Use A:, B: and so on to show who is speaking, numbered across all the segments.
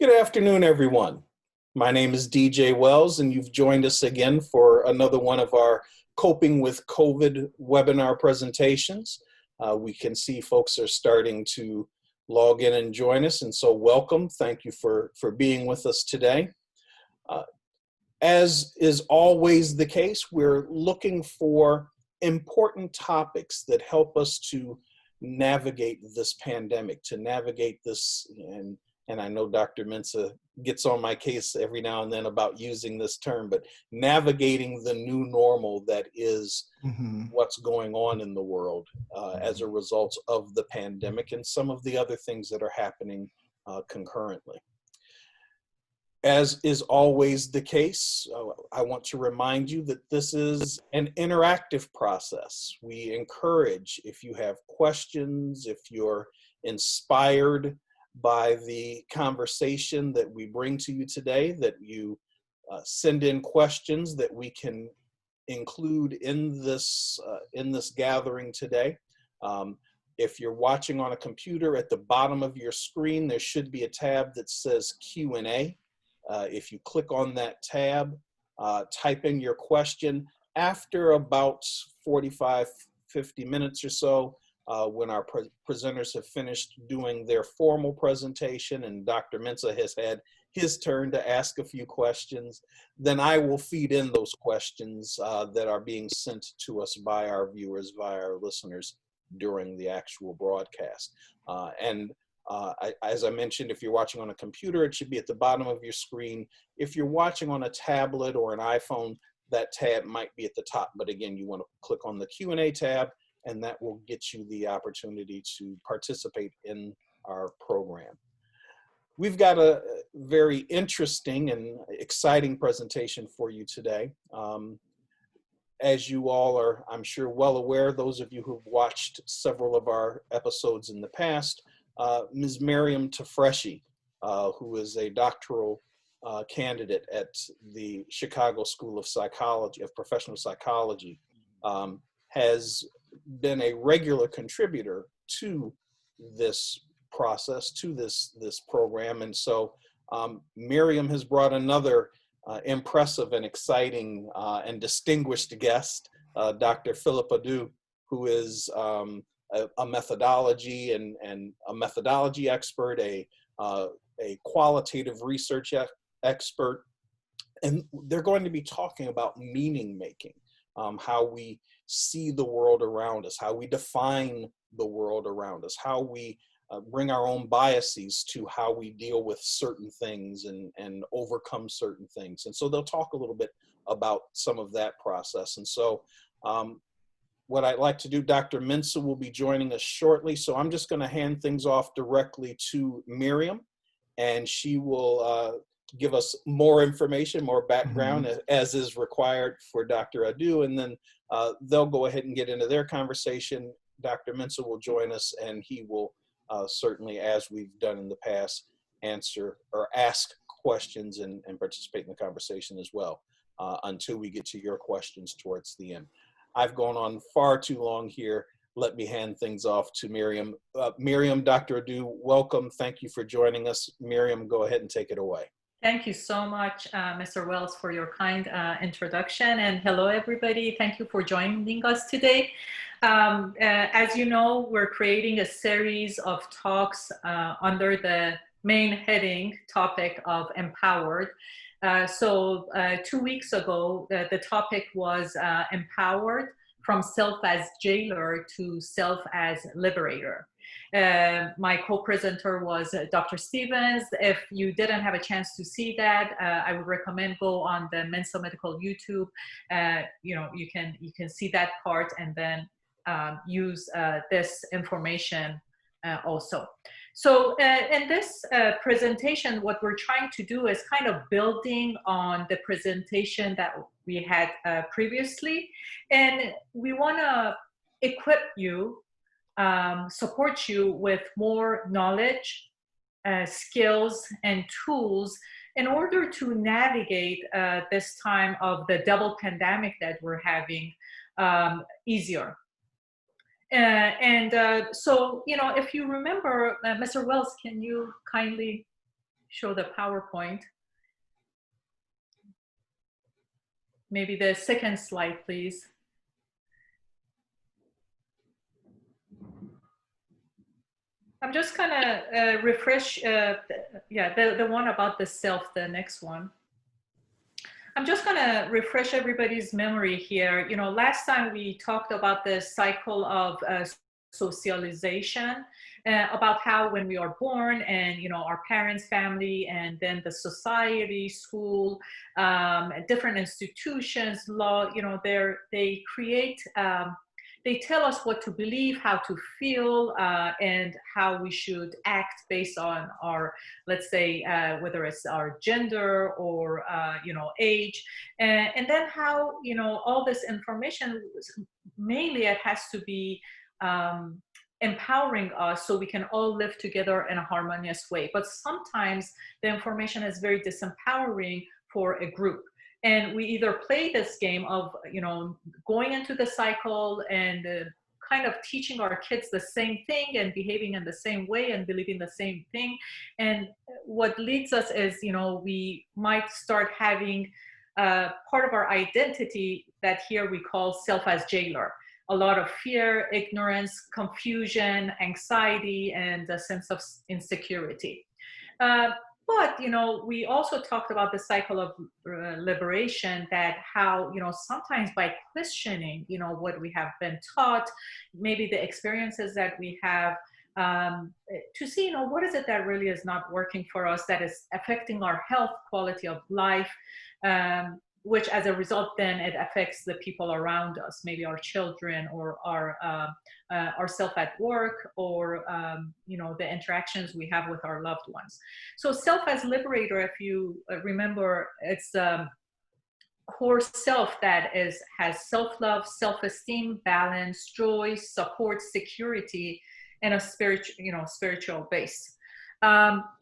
A: Good afternoon, everyone. My name is DJ Wells, and you've joined us again for another one of our Coping with COVID webinar presentations. We can see folks are starting to log in and join us, and so welcome. Thank you for being with us today. As is always the case, we're looking for important topics that help us to navigate this pandemic, to navigate this, and I know Dr. Mensah gets on my case every now and then about using this term, but navigating the new normal that is what's going on in the world as a result of the pandemic and some of the other things that are happening concurrently. As is always the case, I want to remind you that this is an interactive process. We encourage, if you have questions, if you're inspired by the conversation that we bring to you today, that you send in questions that we can include in this gathering today. If you're watching on a computer, at the bottom of your screen, there should be a tab that says Q&A. If you click on that tab, type in your question. After about 45, 50 minutes or so, when our presenters have finished doing their formal presentation and Dr. Mensah has had his turn to ask a few questions, then I will feed in those questions that are being sent to us by our viewers, by our listeners during the actual broadcast. As I mentioned, if you're watching on a computer, it should be at the bottom of your screen. If you're watching on a tablet or an iPhone, that tab might be at the top. But again, you want to click on the Q&A tab, and that will get you the opportunity to participate in our program. We've got a very interesting and exciting presentation for you today. As you all are, I'm sure, well aware, those of you who've watched several of our episodes in the past, Ms. Maryam Tafreshi, who is a doctoral candidate at the Chicago School of Psychology, of Professional Psychology, has been a regular contributor to this process, to this program. And so Maryam has brought another impressive and exciting and distinguished guest, Dr. Philippa Du, who is a methodology and a methodology expert, a qualitative research expert. And they're going to be talking about meaning making, how we see the world around us, how we define the world around us, how we bring our own biases to how we deal with certain things and overcome certain things. And so they'll talk a little bit about some of that process. And so what I'd like to do, Dr. Mensah will be joining us shortly. So I'm just going to hand things off directly to Maryam, and she will give us more information, more background, as is required for Dr. Adu, and then they'll go ahead and get into their conversation. Dr. Mensah will join us, and he will certainly, as we've done in the past, answer or ask questions and participate in the conversation as well until we get to your questions towards the end. I've gone on far too long here. Let me hand things off to Maryam. Maryam, Dr. Adu, welcome. Thank you for joining us. Maryam, go ahead and take it away.
B: Thank you so much, Mr. Wells, for your kind introduction. And hello, everybody. Thank you for joining us today. As you know, we're creating a series of talks under the main heading topic of empowered. So 2 weeks ago, the topic was empowered from self as jailer to self as liberator. My co-presenter was Dr. Stevens. If you didn't have a chance to see that, I would recommend go on the Mensah Medical YouTube. You can see that part and then use this information also. So in this presentation, what we're trying to do is kind of building on the presentation that we had previously, and we want to equip you, support you with more knowledge, skills, and tools in order to navigate this time of the double pandemic that we're having easier. So, if you remember, Mr. Wells, can you kindly show the PowerPoint. Maybe the second slide, please. I'm just gonna refresh, the one about the self, the next one. I'm just gonna refresh everybody's memory here. You know, last time we talked about the cycle of socialization, about how when we are born and, you know, our parents, family, and then the society, school, different institutions, law, you know, they create, they tell us what to believe, how to feel, and how we should act based on our, let's say, whether it's our gender or, you know, age. And then how, you know, all this information, mainly it has to be empowering us so we can all live together in a harmonious way. But sometimes the information is very disempowering for a group. And we either play this game of, you know, going into the cycle and kind of teaching our kids the same thing and behaving in the same way and believing the same thing. And what leads us is, you know, we might start having part of our identity that here we call self as jailer. A lot of fear, ignorance, confusion, anxiety, and a sense of insecurity. But, you know, we also talked about the cycle of liberation, that how, you know, sometimes by questioning, you know, what we have been taught, maybe the experiences that we have, to see, you know, what is it that really is not working for us, that is affecting our health, quality of life, which as a result, then it affects the people around us, maybe our children or ourself at work, or you know, the interactions we have with our loved ones. So self as liberator, if you remember, it's core self that has self-love, self-esteem, balance, joy, support, security, and a spiritual base.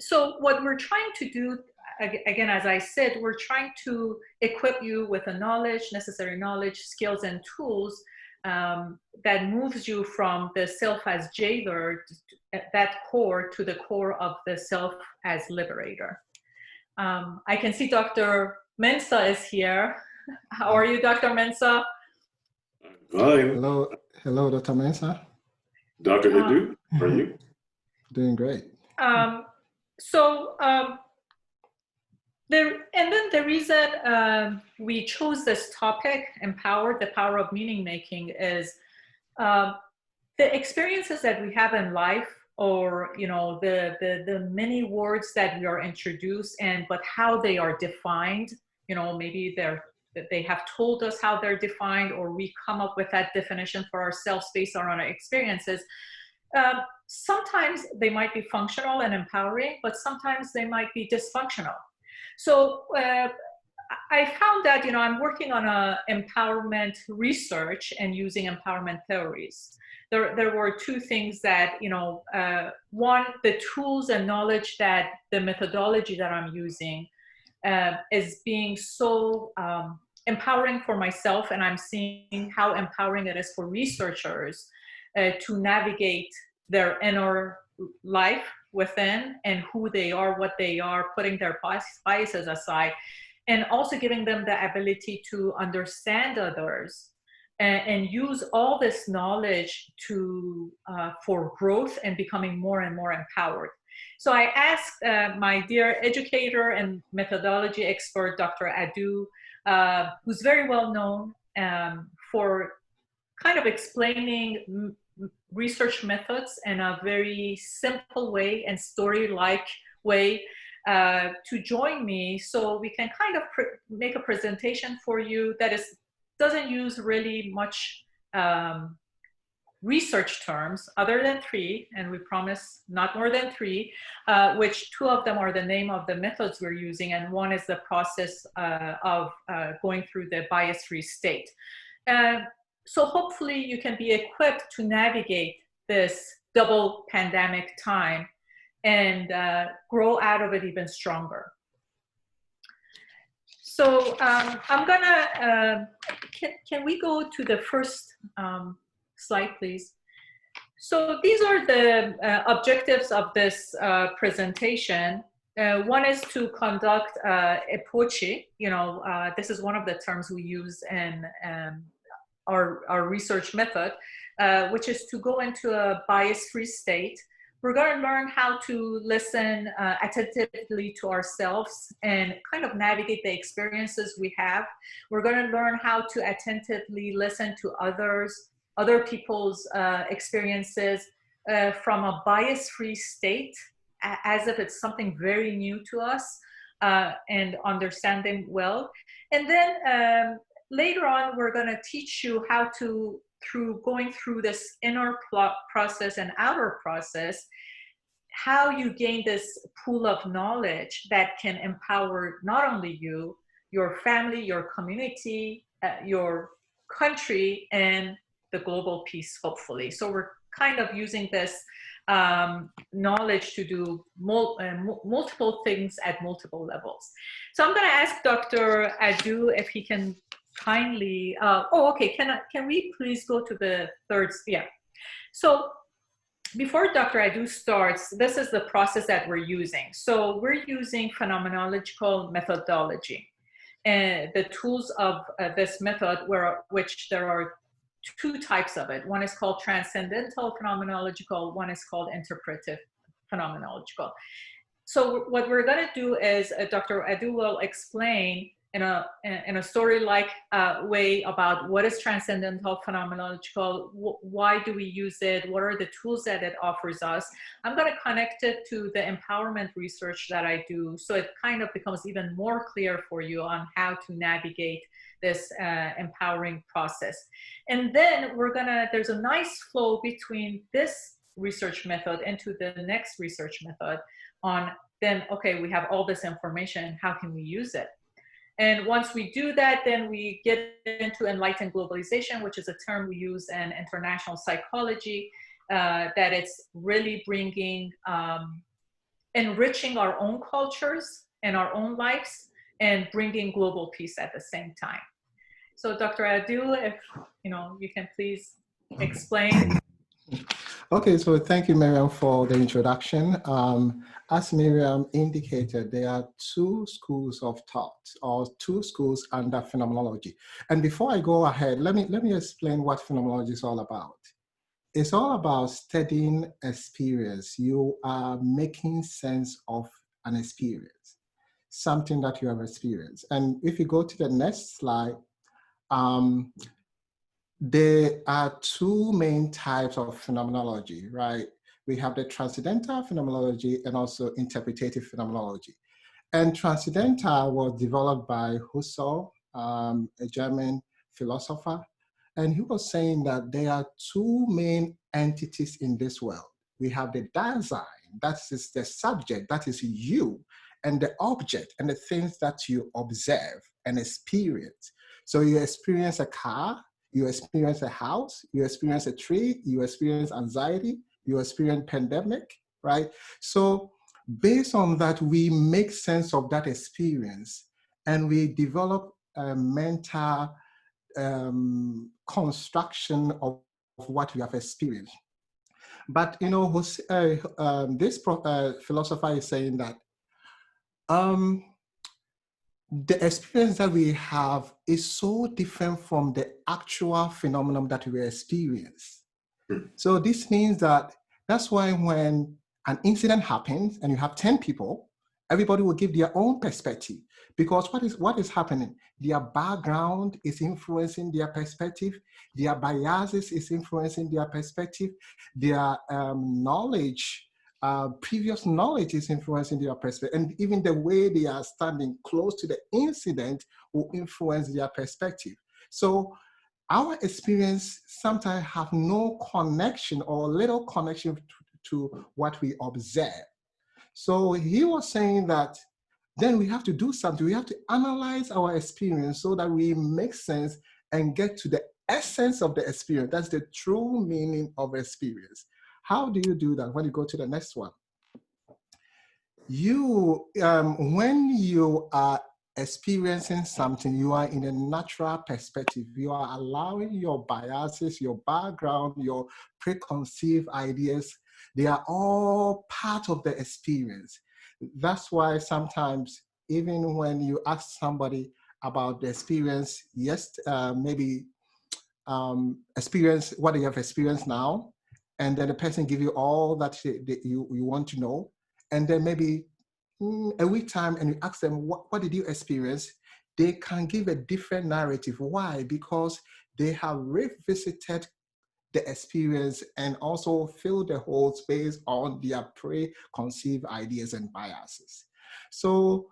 B: So what we're trying to do, again, as I said, we're trying to equip you with the knowledge, necessary knowledge, skills, and tools that moves you from the self as jailer, that core, to the core of the self as liberator. I can see Dr. Mensah is here. How are you, Dr. Mensah?
C: Hi.
D: Hello, Dr. Mensah.
C: Dr. Hadu, how are you?
D: Doing great.
B: And then the reason we chose this topic, empower, the power of meaning making, is the experiences that we have in life, or, you know, the many words that we are introduced, but how they are defined, you know, maybe they have told us how they're defined, or we come up with that definition for ourselves based on our experiences. Sometimes they might be functional and empowering, but sometimes they might be dysfunctional. So I found that, you know, I'm working on empowerment research and using empowerment theories. There were two things that, you know, one, the tools and knowledge that the methodology that I'm using is being so empowering for myself, and I'm seeing how empowering it is for researchers to navigate their inner life within and who they are, what they are, putting their biases aside, and also giving them the ability to understand others and use all this knowledge to for growth and becoming more and more empowered. So I asked my dear educator and methodology expert, Dr. Adu, who's very well known for kind of explaining research methods in a very simple way and story-like way, to join me, so we can kind of make a presentation for you that doesn't use really much research terms other than 3, and we promise not more than 3, which 2 of them are the name of the methods we're using, and 1 is the process of going through the bias-free state. So hopefully you can be equipped to navigate this double pandemic time and grow out of it even stronger. So I'm gonna, can we go to the first slide, please? So these are the objectives of this presentation. One is to conduct epoche. This is one of the terms we use in our research method, which is to go into a bias-free state. We're going to learn how to listen attentively to ourselves and kind of navigate the experiences we have. We're going to learn how to attentively listen to other people's experiences from a bias-free state, as if it's something very new to us, and understand them well. And then later on, we're going to teach you how to, through going through this inner process and outer process, how you gain this pool of knowledge that can empower not only you, your family, your community, your country, and the global peace, hopefully. So we're kind of using this knowledge to do multiple things at multiple levels. So I'm going to ask Dr. Adu if he can kindly, okay, can we please go to the third, yeah. So before Dr. Adu starts, this is the process that we're using. So we're using phenomenological methodology. And the tools of this method, which there are two types of it. One is called transcendental phenomenological, one is called interpretive phenomenological. So what we're going to do is Dr. Adu will explain in a story-like way about what is transcendental phenomenological, why do we use it, what are the tools that it offers us. I'm going to connect it to the empowerment research that I do, so it kind of becomes even more clear for you on how to navigate this empowering process. And then there's a nice flow between this research method into the next research method on then, okay, we have all this information, how can we use it? And once we do that, then we get into enlightened globalization, which is a term we use in international psychology, that it's really bringing, enriching our own cultures and our own lives and bringing global peace at the same time. So Dr. Adu, if you can please explain.
D: Okay, so thank you, Maryam, for the introduction. As Maryam indicated, there are two schools of thought, or two schools under phenomenology. And before I go ahead, let me explain what phenomenology is all about. It's all about studying experience. You are making sense of an experience, something that you have experienced. And if you go to the next slide, there are two main types of phenomenology, right? We have the transcendental phenomenology and also interpretative phenomenology. And transcendental was developed by Husserl, a German philosopher. And he was saying that there are two main entities in this world. We have the Dasein, that is the subject, that is you, and the object and the things that you observe and experience. So you experience a car, you experience a house, you experience a tree, you experience anxiety, you experience pandemic, right? So based on that, we make sense of that experience and we develop a mental construction of what we have experienced. But this philosopher is saying that the experience that we have is so different from the actual phenomenon that we experience. So this means that that's why when an incident happens and you have 10 people, everybody will give their own perspective, because what is happening? Their background is influencing their perspective, their biases is influencing their perspective, their knowledge, previous knowledge is influencing their perspective, and even the way they are standing close to the incident will influence their perspective. So our experience sometimes have no connection or little connection to what we observe. So he was saying that then we have to do something. We have to analyze our experience so that we make sense and get to the essence of the experience. That's the true meaning of experience. How do you do that? When you go to the next one, when you are experiencing something, you are in a natural perspective. You are allowing your biases, your background, your preconceived ideas, they are all part of the experience. That's why sometimes, even when you ask somebody about the experience, yes, maybe experience, what do you have experienced now? And then the person give you all that you want to know. And then maybe a week time and you ask them, what did you experience? They can give a different narrative. Why? Because they have revisited the experience and also fill the whole space on their preconceived ideas and biases. So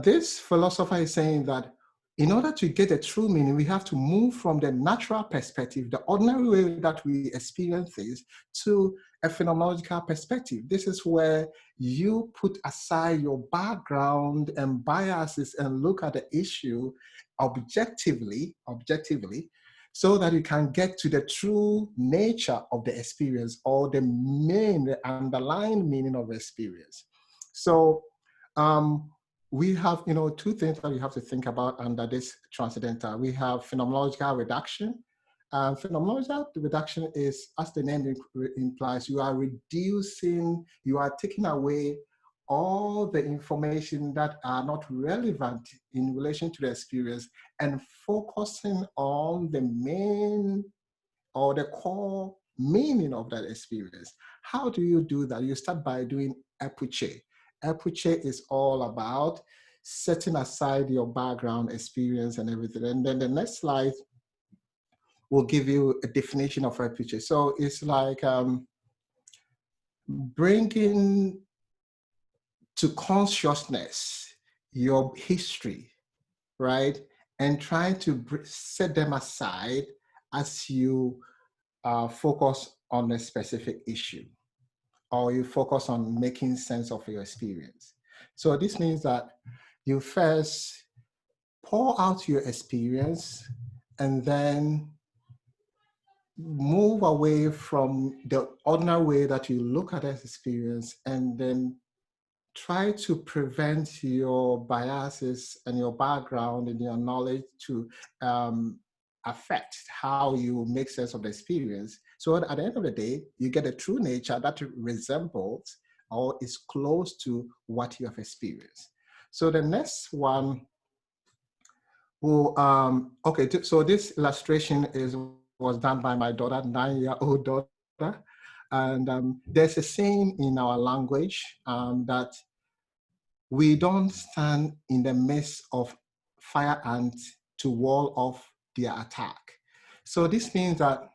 D: this philosopher is saying that in order to get a true meaning, we have to move from the natural perspective, the ordinary way that we experience things, to a phenomenological perspective. This is where you put aside your background and biases and look at the issue objectively, so that you can get to the true nature of the experience, or the underlying meaning of the experience. So we have, two things that we have to think about under this transcendental. We have phenomenological reduction. Phenomenological reduction is, as the name implies, you are reducing, you are taking away all the information that are not relevant in relation to the experience and focusing on the main or the core meaning of that experience. How do you do that? You start by doing epuche. Epuche is all about setting aside your background experience and everything. And then the next slide will give you a definition of epuche. So it's like bringing to consciousness your history, right? And trying to set them aside as you focus on a specific issue, or you focus on making sense of your experience. So this means that you first pour out your experience and then move away from the ordinary way that you look at that experience, and then try to prevent your biases and your background and your knowledge to affect how you make sense of the experience. So at the end of the day, you get a true nature that resembles or is close to what you have experienced. So the next one will, so this illustration was done by my daughter, 9-year-old daughter. And there's a saying in our language that we don't stand in the midst of fire ants to wall off their attack. So this means that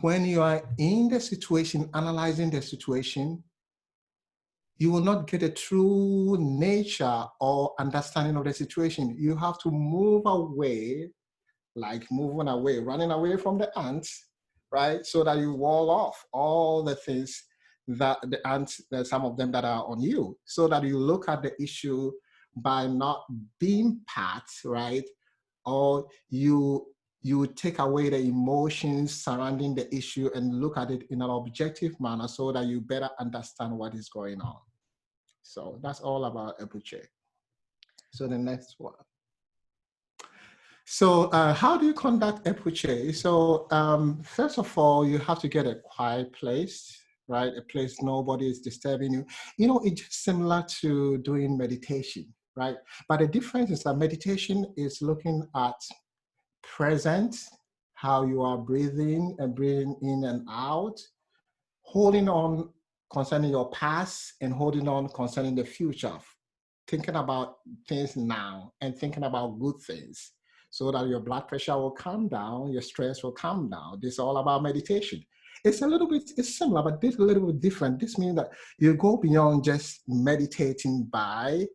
D: when you are in the situation, analyzing the situation, you will not get a true nature or understanding of the situation. You have to move away, like moving away, running away from the ants, right? So that you wall off all the things that the ants, some of them that are on you, so that you look at the issue by not being part, right? Or you take away the emotions surrounding the issue and look at it in an objective manner so that you better understand what is going on. So that's all about epuche. So the next one. So how do you conduct epuche? So first of all, you have to get a quiet place, right? A place nobody is disturbing you. It's just similar to doing meditation, right? But the difference is that meditation is looking at present, how you are breathing and breathing in and out, holding on concerning your past and holding on concerning the future, thinking about things now and thinking about good things, so that your blood pressure will come down, your stress will come down. This is all about meditation. It's similar, but this is a little bit different. This means that you go beyond just meditating by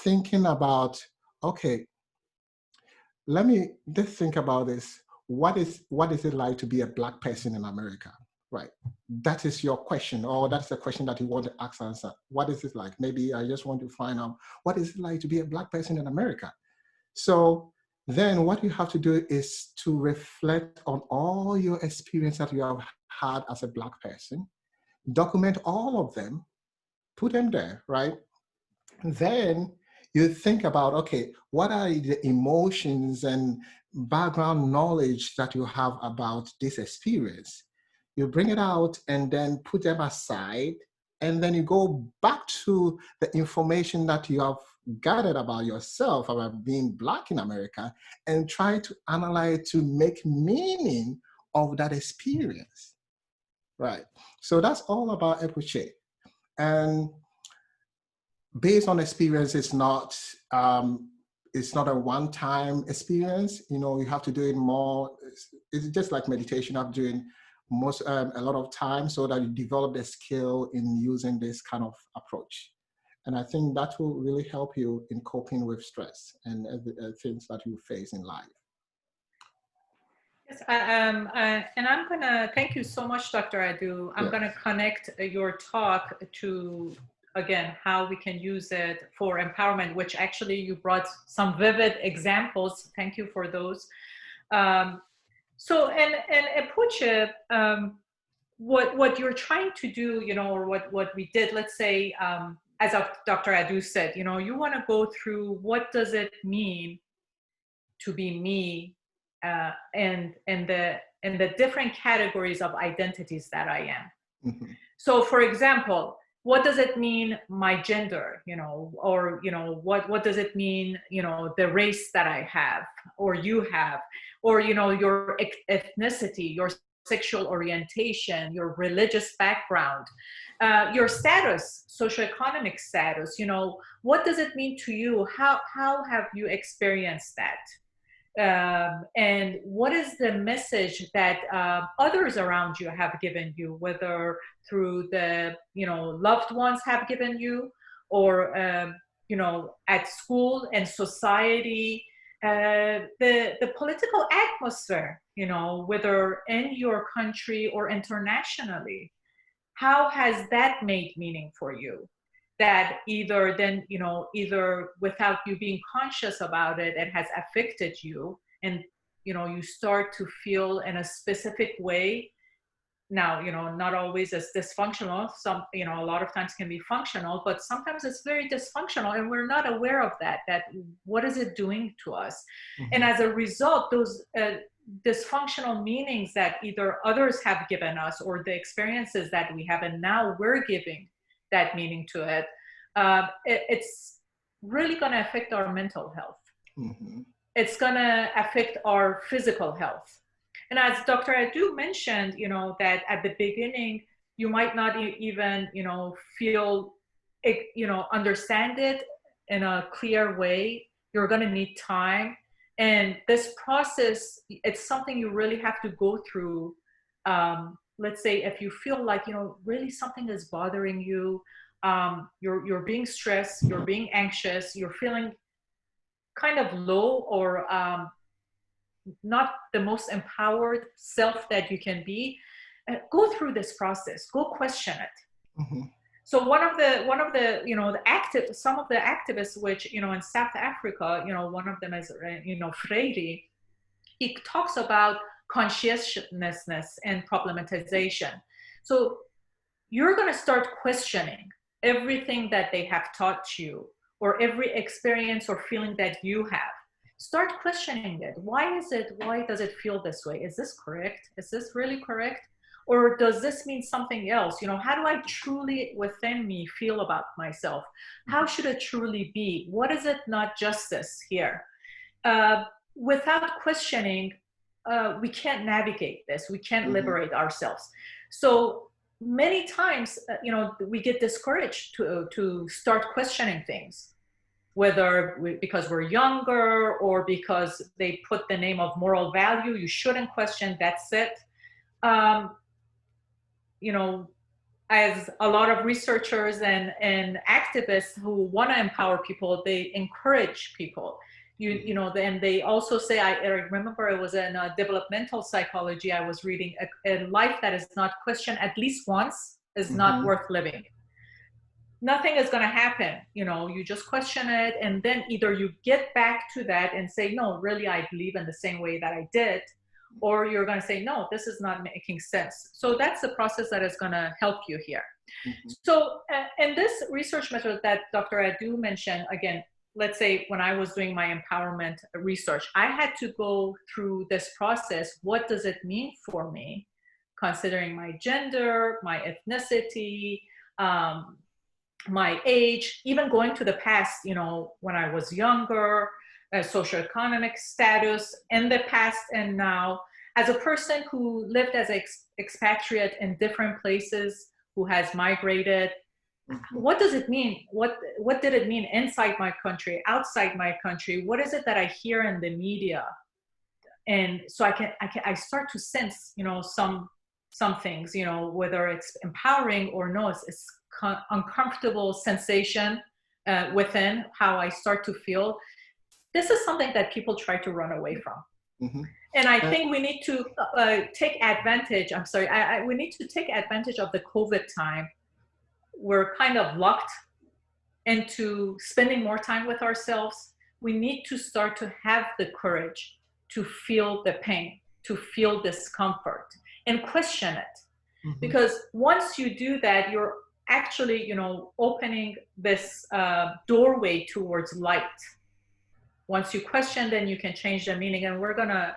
D: thinking about, okay, let me just think about this. What is it like to be a Black person in America? Right. That is your question, or that's the question that you want to answer. What is it like? Maybe I just want to find out, what is it like to be a Black person in America? So then what you have to do is to reflect on all your experience that you have had as a Black person, document all of them, put them there, right? Then you think about, okay, what are the emotions and background knowledge that you have about this experience? You bring it out and then put them aside and then you go back to the information that you have gathered about yourself, about being Black in America, and try to analyze it to make meaning of that experience, right? So that's all about epoche. And based on experience, it's not a one-time experience. You know, you have to do it more. It's just like meditation. I'm doing a lot of time so that you develop the skill in using this kind of approach. And I think that will really help you in coping with stress and things that you face in life.
B: Yes, and I'm gonna thank you so much, Dr. Adu. I'm gonna connect your talk to, again, how we can use it for empowerment, which actually you brought some vivid examples. Thank you for those. So, and Epoche, what you're trying to do, you know, or what we did, let's say, as Dr. Adu said, you know, you want to go through what does it mean to be me, and the different categories of identities that I am. Mm-hmm. So, for example, what does it mean, my gender, you know, or, you know, what does it mean, you know, the race that I have, or you have, or, you know, your ethnicity, your sexual orientation, your religious background, your status, socioeconomic status, you know, what does it mean to you? How have you experienced that? And what is the message that others around you have given you, whether through the, you know, loved ones have given you, or you know, at school and society, the political atmosphere, you know, whether in your country or internationally, how has that made meaning for you? That either then, you know, either without you being conscious about it, it has affected you, and, you know, you start to feel in a specific way. Now, you know, not always as dysfunctional. Some, you know, a lot of times can be functional, but sometimes it's very dysfunctional, and we're not aware of that. That what is it doing to us? Mm-hmm. And as a result, those dysfunctional meanings that either others have given us, or the experiences that we have, and now we're giving that meaning to it, it's really going to affect our mental health. Mm-hmm. It's going to affect our physical health. And as Dr. Adu mentioned, you know, that at the beginning, you might not even, you know, feel, you know, understand it in a clear way. You're going to need time. And this process, it's something you really have to go through. Let's say if you feel like, you know, really something is bothering you, you're being stressed, you're being anxious, you're feeling kind of low, or not the most empowered self that you can be, go through this process, go question it. Mm-hmm. So one of the, you know, some of the activists, which, you know, in South Africa, you know, one of them is, you know, Freire, he talks about conscientiousness and problematization. So you're going to start questioning everything that they have taught you, or every experience or feeling that you have. Start questioning it. Why does it feel this way? Is this correct? Is this really correct? Or does this mean something else? You know, how do I truly within me feel about myself? How should it truly be? What is it not justice here? Without questioning, we can't navigate this. We can't liberate ourselves. So many times, you know, we get discouraged to start questioning things, whether because we're younger, or because they put the name of moral value. You shouldn't question, that's it. You know, as a lot of researchers and activists who want to empower people, they encourage people. You know, and they also say, I remember it was in developmental psychology I was reading, a life that is not questioned at least once is not worth living. Nothing is going to happen. You know, you just question it, and then either you get back to that and say, no, really, I believe in the same way that I did, or you're going to say, no, this is not making sense. So that's the process that is going to help you here. Mm-hmm. So, and this research method that Dr. Adu mentioned, again, let's say when I was doing my empowerment research, I had to go through this process. What does it mean for me, considering my gender, my ethnicity, my age, even going to the past, when I was younger, socioeconomic status in the past and now, as a person who lived as an expatriate in different places, who has migrated. What does it mean? What did it mean inside my country, outside my country? What is it that I hear in the media? And so I start to sense, some things, whether it's empowering or no, it's uncomfortable sensation within how I start to feel. This is something that people try to run away from. And I think we need to take advantage. We need to take advantage of the COVID time. We're kind of locked into spending more time with ourselves. We need to start to have the courage to feel the pain, to feel discomfort, and question it. Because once you do that, you're actually, opening this doorway towards light. Once you question, then you can change the meaning, and we're gonna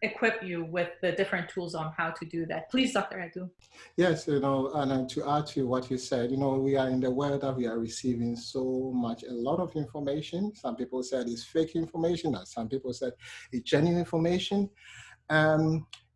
B: equip you with the different tools on how to do that. Please, Dr. Adu.
D: Yes, and to add to what you said, we are in the world that we are receiving so much, a lot of information. Some people said it's fake information, and some people said it's genuine information.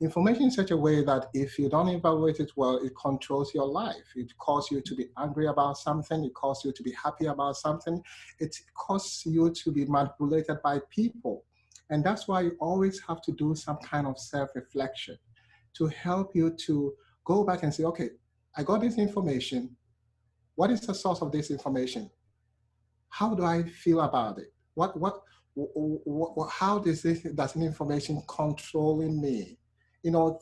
D: Information in such a way that if you don't evaluate it well, it controls your life. It causes you to be angry about something. It causes you to be happy about something. It causes you to be manipulated by people. And that's why you always have to do some kind of self-reflection to help you to go back and say, okay, I got this information. What is the source of this information? How do I feel about it? How does an information controlling me?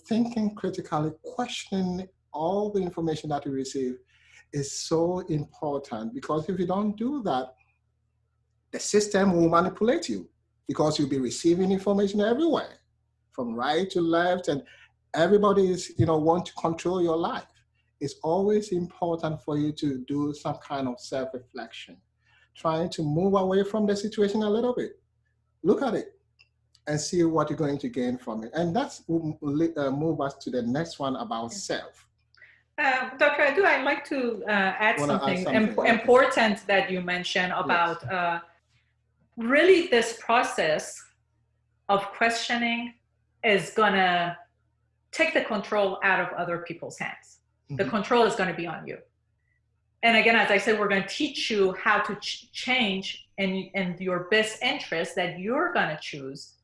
D: Thinking critically, questioning all the information that you receive is so important, because if you don't do that, the system will manipulate you, because you'll be receiving information everywhere, from right to left, and everybody is, want to control your life. It's always important for you to do some kind of self-reflection, trying to move away from the situation a little bit. Look at it and see what you're going to gain from it. And that's move us to the next one about self.
B: Dr. Adu, I'd like to add something important that you mentioned about really this process of questioning is gonna take the control out of other people's hands. The control is gonna be on you. And again, as I said, we're gonna teach you how to change in your best interest that you're gonna choose,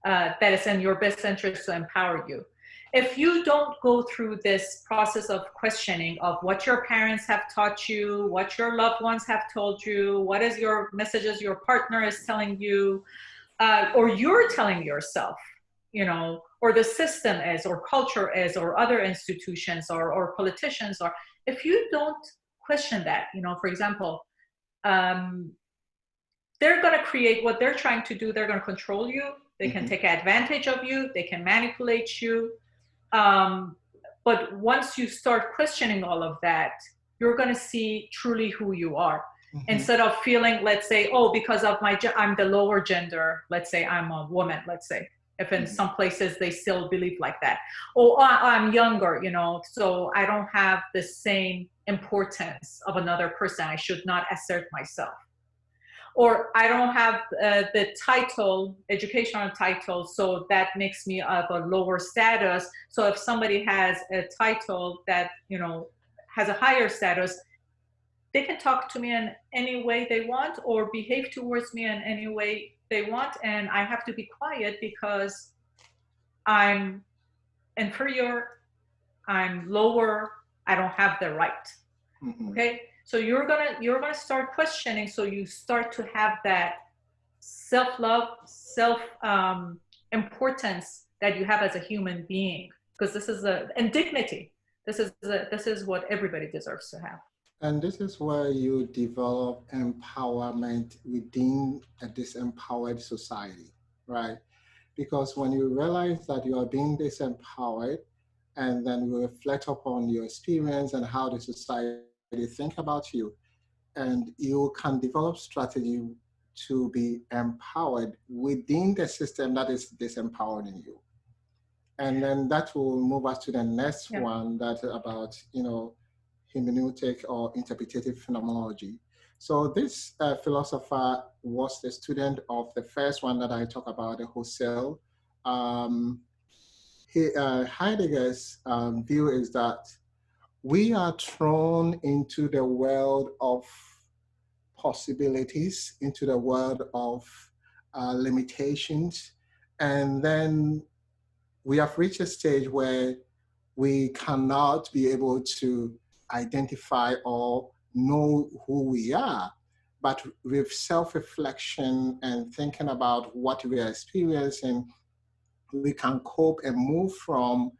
B: that is in your best interest to empower you. If you don't go through this process of questioning of what your parents have taught you, what your loved ones have told you, what is your messages your partner is telling you, or you're telling yourself, or the system is, or culture is, or other institutions, or politicians are, if you don't question that, for example, they're going to create what they're trying to do. They're going to control you. They can take advantage of you. They can manipulate you. But once you start questioning all of that, you're going to see truly who you are. Instead of feeling, let's say, oh, because of I'm the lower gender, let's say I'm a woman, let's say, if in some places they still believe like that. Oh, I'm younger, so I don't have the same importance of another person. I should not assert myself. Or I don't have the title, educational title, so that makes me of a lower status. So if somebody has a title that, has a higher status, they can talk to me in any way they want or behave towards me in any way they want. And I have to be quiet because I'm inferior, I'm lower, I don't have the right, okay? So you're gonna start questioning. So you start to have that self-love, importance that you have as a human being, because this is and dignity. This is what everybody deserves to have.
D: And this is where you develop empowerment within a disempowered society, right? Because when you realize that you are being disempowered, and then you reflect upon your experience and how the society think about you, and you can develop strategy to be empowered within the system that is disempowering you. And then that will move us to the next one, that about, hermeneutic or interpretative phenomenology. So this philosopher was the student of the first one that I talk about, the Husserl. Heidegger's view is that we are thrown into the world of possibilities, into the world of limitations, and then we have reached a stage where we cannot be able to identify or know who we are. But with self-reflection and thinking about what we are experiencing, we can cope and move from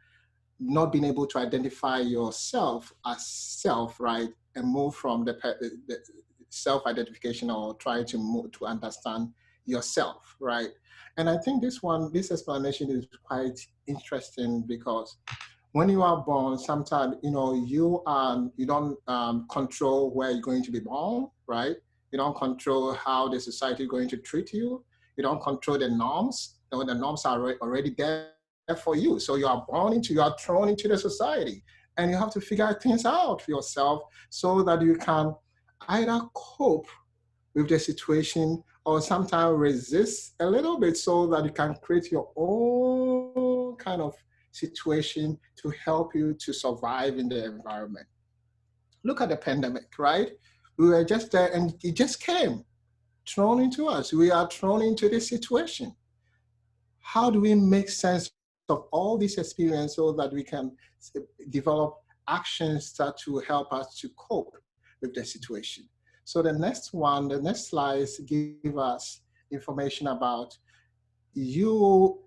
D: not being able to identify yourself as self, right? And move from the self-identification or try to move to understand yourself, right? And I think this explanation is quite interesting because when you are born, sometimes, you don't control where you're going to be born, right? You don't control how the society is going to treat you. You don't control the norms. The norms are already there for you. So you are thrown into the society, and you have to figure things out for yourself so that you can either cope with the situation or sometimes resist a little bit so that you can create your own kind of situation to help you to survive in the environment. Look at the pandemic, right? We were just there and it just came, thrown into us. We are thrown into this situation. How do we make sense of all this experience so that we can develop actions that will help us to cope with the situation? So the next slides give us information about you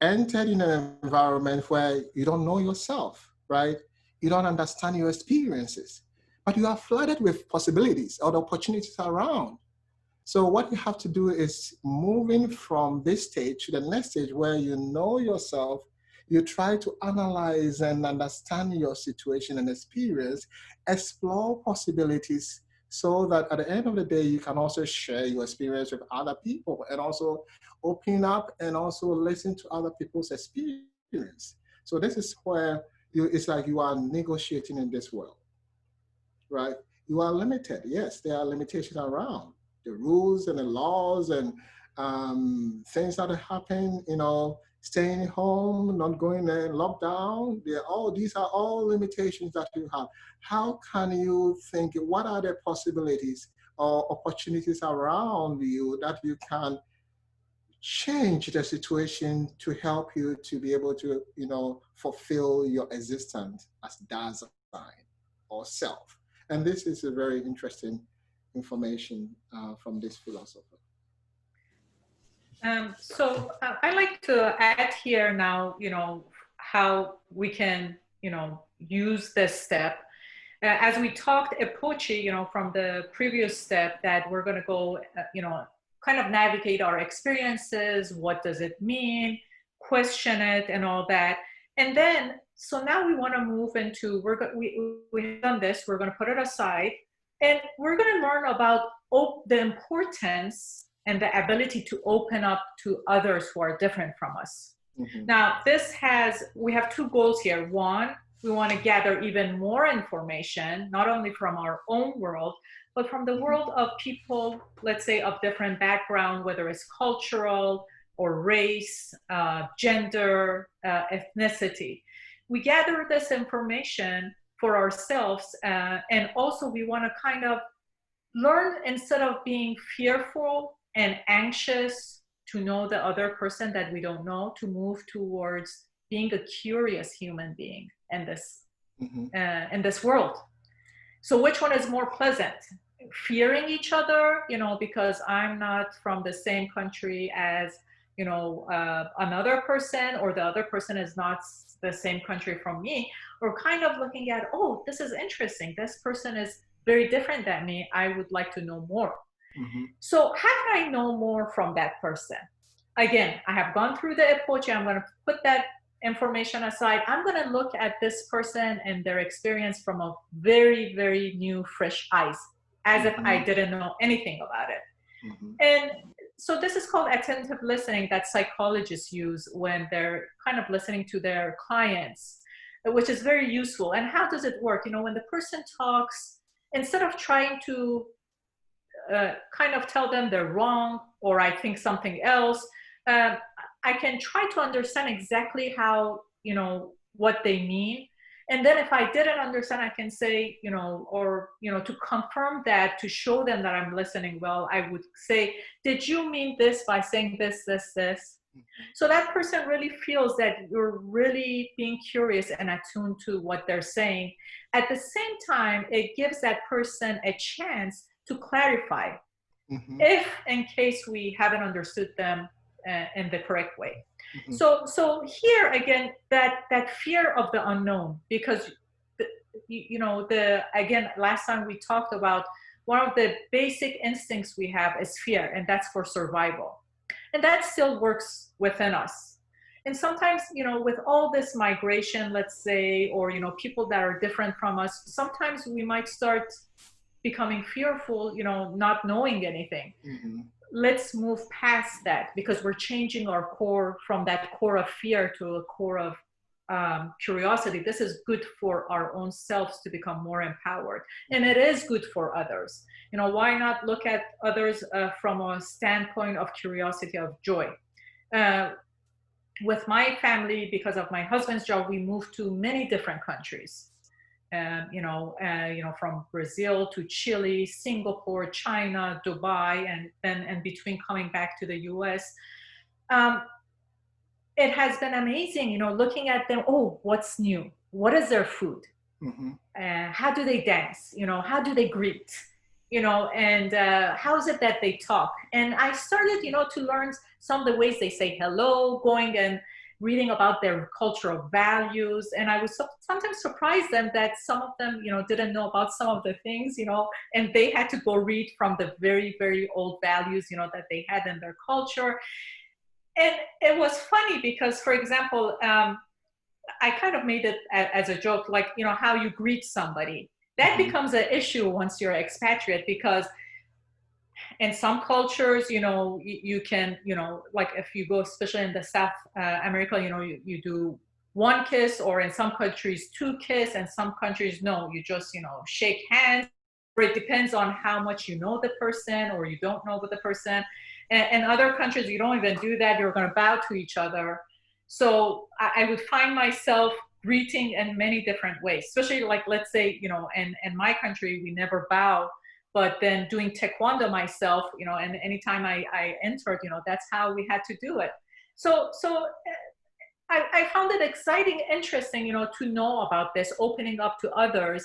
D: entered in an environment where you don't know yourself, right? You don't understand your experiences, but you are flooded with possibilities or opportunities around. So what you have to do is moving from this stage to the next stage where you know yourself, you try to analyze and understand your situation and experience, explore possibilities so that at the end of the day, you can also share your experience with other people and also open up and also listen to other people's experience. So this is where it's like you are negotiating in this world, right? You are limited. Yes, there are limitations around the rules and the laws and things that happen, staying home, not going there, lockdown. These are all limitations that you have. How can you think, what are the possibilities or opportunities around you that you can change the situation to help you to be able to, fulfill your existence as Dasein or self? And this is a very interesting information from this philosopher.
B: So I like to add here now, how we can, use this step. As we talked epoche, from the previous step, that we're going to go, kind of navigate our experiences. What does it mean? Question it and all that. And then, so now we want to move into, we've done this, we're going to put it aside, and we're going to learn about the importance and the ability to open up to others who are different from us. Mm-hmm. Now, we have two goals here. One, we want to gather even more information, not only from our own world, but from the world of people, let's say, of different background, whether it's cultural or race, gender, ethnicity. We gather this information for ourselves, and also we want to kind of learn, instead of being fearful and anxious to know the other person that we don't know, to move towards being a curious human being in this world. So which one is more pleasant? Fearing each other, because I'm not from the same country as, another person, or the other person is not the same country from me, or kind of looking at, oh, this is interesting. This person is very different than me. I would like to know more. Mm-hmm. So how can I know more from that person? Again, I have gone through the epoche. I'm going to put that information aside. I'm going to look at this person and their experience from a very, very new, fresh eyes, as if I didn't know anything about it. Mm-hmm. And so this is called attentive listening that psychologists use when they're kind of listening to their clients. which is very useful. And how does it work? You know, when the person talks, instead of trying to kind of tell them they're wrong or I think something else, I can try to understand exactly how, you know, what they mean. And then if I didn't understand, I can say, you know, or, you know, to confirm that, to show them that I'm listening well, I would say, did you mean this by saying this, this, this? So that person really feels that you're really being curious and attuned to what they're saying. At the same time, it gives that person a chance to clarify if in case we haven't understood them in the correct way. So here again, that fear of the unknown, because you know, again, last time we talked about one of the basic instincts we have is fear, and that's for survival. And that still works within us. And sometimes, you know, with all this migration, let's say, or, you know, people that are different from us, sometimes we might start becoming fearful, you know, not knowing anything. Let's move past that, because we're changing our core from that core of fear to a core of curiosity. This is good for our own selves to become more empowered, and it is good for others. You know, why not look at others from a standpoint of curiosity, of joy? With my family, because of my husband's job, we moved to many different countries. You know, from Brazil to Chile, Singapore, China, Dubai, and then in between coming back to the US. It has been amazing, you know, looking at them. Oh, what's new? What is their food? How do they dance? You know, how do they greet? You know, and how is it that they talk? And I started, you know, to learn some of the ways they say hello, going and reading about their cultural values. And I was sometimes surprised them that some of them, you know, didn't know about some of the things, you know, and they had to go read from the very, very old values, you know, that they had in their culture. And it was funny because, for example, I kind of made it as a joke, like, you know, how you greet somebody. That becomes an issue once you're expatriate, because in some cultures, you know, you can, you know, like if you go, especially in the South America, you know, you do one kiss, or in some countries 2 kiss, and some countries, no, you just, you know, shake hands. Or it depends on how much you know the person or you don't know the person. And other countries, you don't even do that. You're going to bow to each other. So I would find myself greeting in many different ways, especially like, let's say, you know, in my country, we never bow, but then doing taekwondo myself, you know, and anytime I entered, you know, that's how we had to do it. So I found it exciting, interesting, you know, to know about this, opening up to others,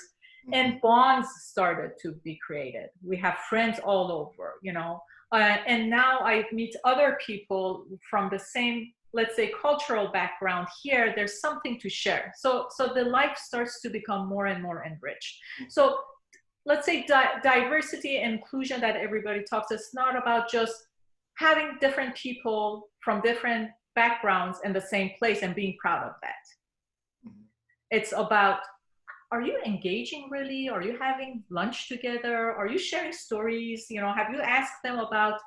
B: and bonds started to be created. We have friends all over, you know, and now I meet other people from the same, let's say, cultural background here. There's something to share. So the life starts to become more and more enriched. So let's say diversity and inclusion that everybody talks, it's not about just having different people from different backgrounds in the same place and being proud of that. It's about, are you engaging really? Are you having lunch together? Are you sharing stories? You know, have you asked them about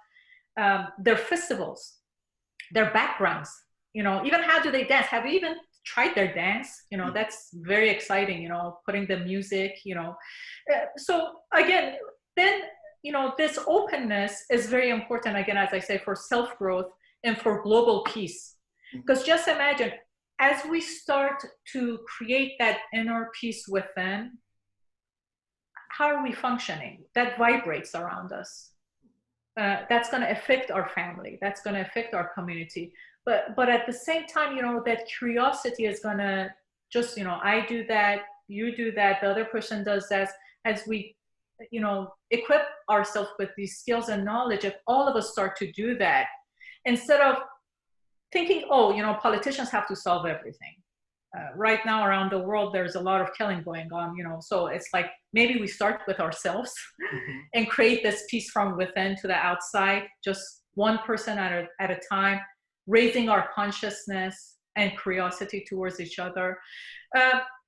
B: their festivals, their backgrounds? You know, even how do they dance? Have you even tried their dance? You know, that's very exciting, you know, putting the music, you know. So again, then, you know, this openness is very important, again, as I say, for self-growth and for global peace. Because just imagine, as we start to create that inner peace within, how are we functioning? That vibrates around us. That's going to affect our family. That's going to affect our community. But at the same time, you know, that curiosity is going to just, you know, I do that, you do that, the other person does that. As we, you know, equip ourselves with these skills and knowledge, if all of us start to do that, instead of thinking, oh, you know, politicians have to solve everything. Right now around the world, there's a lot of killing going on, you know, so it's like, maybe we start with ourselves and create this peace from within to the outside, just one person at a time, raising our consciousness and curiosity towards each other.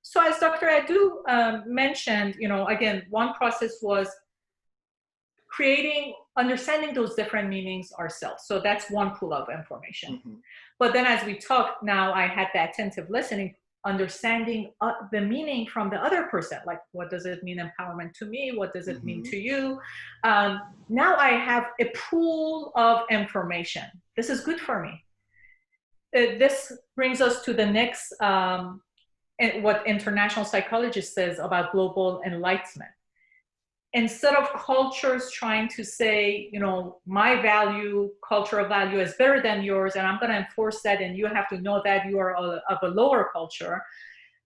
B: So as Dr. Adu mentioned, you know, again, one process was understanding those different meanings ourselves. So that's one pool of information. But then as we talk now, I had the attentive listening understanding the meaning from the other person. Like, what does it mean empowerment to me? What does it mean to you? Now I have a pool of information. This is good for me. This brings us to the next, what international psychologist says about global enlightenment. Instead of cultures trying to say, you know, my value, cultural value is better than yours, and I'm going to enforce that, and you have to know that you are of a lower culture,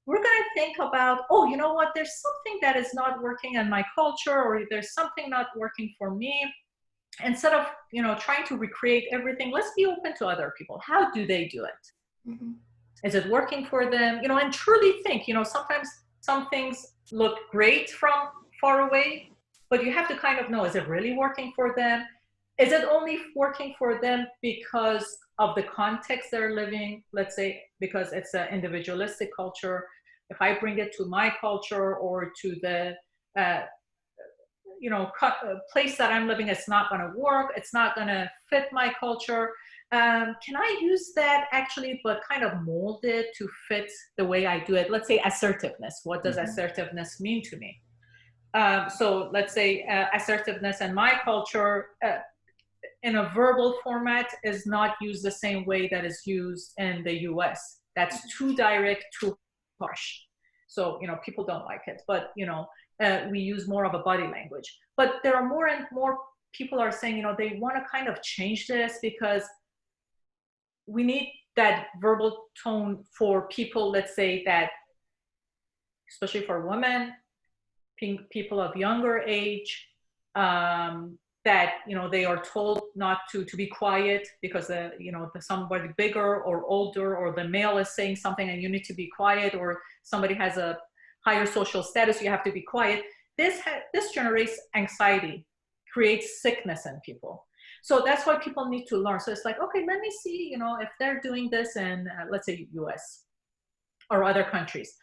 B: we're going to think about, oh, you know what, there's something that is not working in my culture, or there's something not working for me. Instead of, you know, trying to recreate everything, let's be open to other people. How do they do it? Is it working for them? You know, and truly think, you know, sometimes some things look great from far away, but you have to kind of know, is it really working for them? Is it only working for them because of the context they're living? Let's say because it's an individualistic culture. If I bring it to my culture or to the you know, place that I'm living, it's not going to work. It's not going to fit my culture. Can I use that actually, but kind of mold it to fit the way I do it? Let's say assertiveness. What does assertiveness mean to me? So let's say assertiveness in my culture in a verbal format is not used the same way that is used in the US. That's too direct, too harsh. So, you know, people don't like it, but, you know, we use more of a body language. But there are more and more people are saying, you know, they want to kind of change this because we need that verbal tone for people, let's say that, especially for women, people of younger age, that, you know, they are told not to be quiet because, you know, somebody bigger or older or the male is saying something and you need to be quiet, or somebody has a higher social status, you have to be quiet. This generates anxiety, creates sickness in people. So that's why people need to learn. So it's like, okay, let me see, you know, if they're doing this in, let's say, US or other countries.